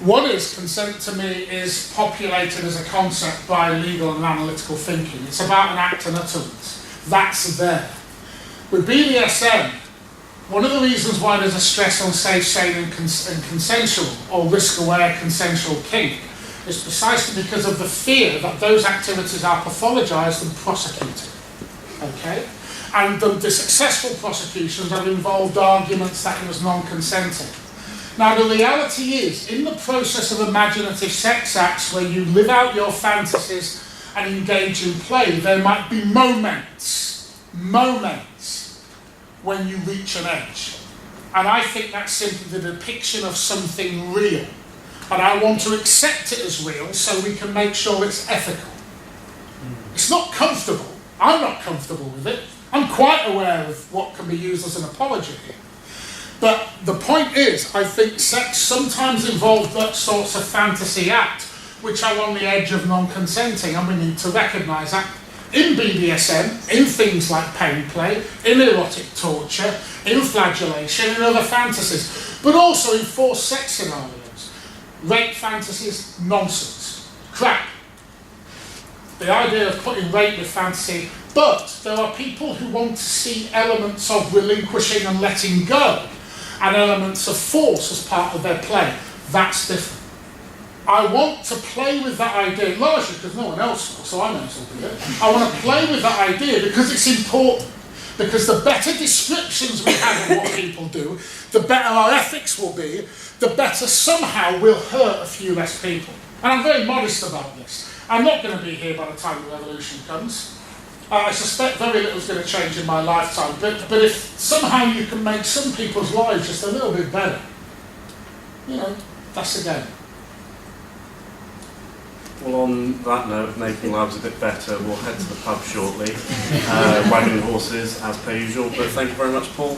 One is, consent to me is populated as a concept by legal and analytical thinking. It's about an act and utterance. That's there. With BDSM, one of the reasons why there's a stress on safe, sane and consensual, or risk-aware consensual kink, is precisely because of the fear that those activities are pathologised and prosecuted. Okay? And the successful prosecutions have involved arguments that it was non-consenting. Now the reality is, in the process of imaginative sex acts where you live out your fantasies and engage in play, there might be moments when you reach an edge. And I think that's simply the depiction of something real. And I want to accept it as real so we can make sure it's ethical. It's not comfortable. I'm not comfortable with it. I'm quite aware of what can be used as an apology here. But the point is, I think sex sometimes involves that sorts of fantasy acts which are on the edge of non-consenting, and we need to recognise that in BDSM, in things like pain play, in erotic torture, in flagellation, in other fantasies, but also in forced sex scenarios. Rape fantasies, nonsense, crap. The idea of putting rape with fantasy, but there are people who want to see elements of relinquishing and letting go, and elements of force as part of their play. That's different. I want to play with that idea, largely because no one else will, so I know something of it. I want to play with that idea because it's important. Because the better descriptions we have of what people do, the better our ethics will be, the better somehow we'll hurt a few less people. And I'm very modest about this. I'm not going to be here by the time the revolution comes. I suspect very little is going to change in my lifetime, but if somehow you can make some people's lives just a little bit better, that's the game. Well, on that note, making lives a bit better, we'll head to the pub shortly, wagon horses as per usual. But thank you very much, Paul.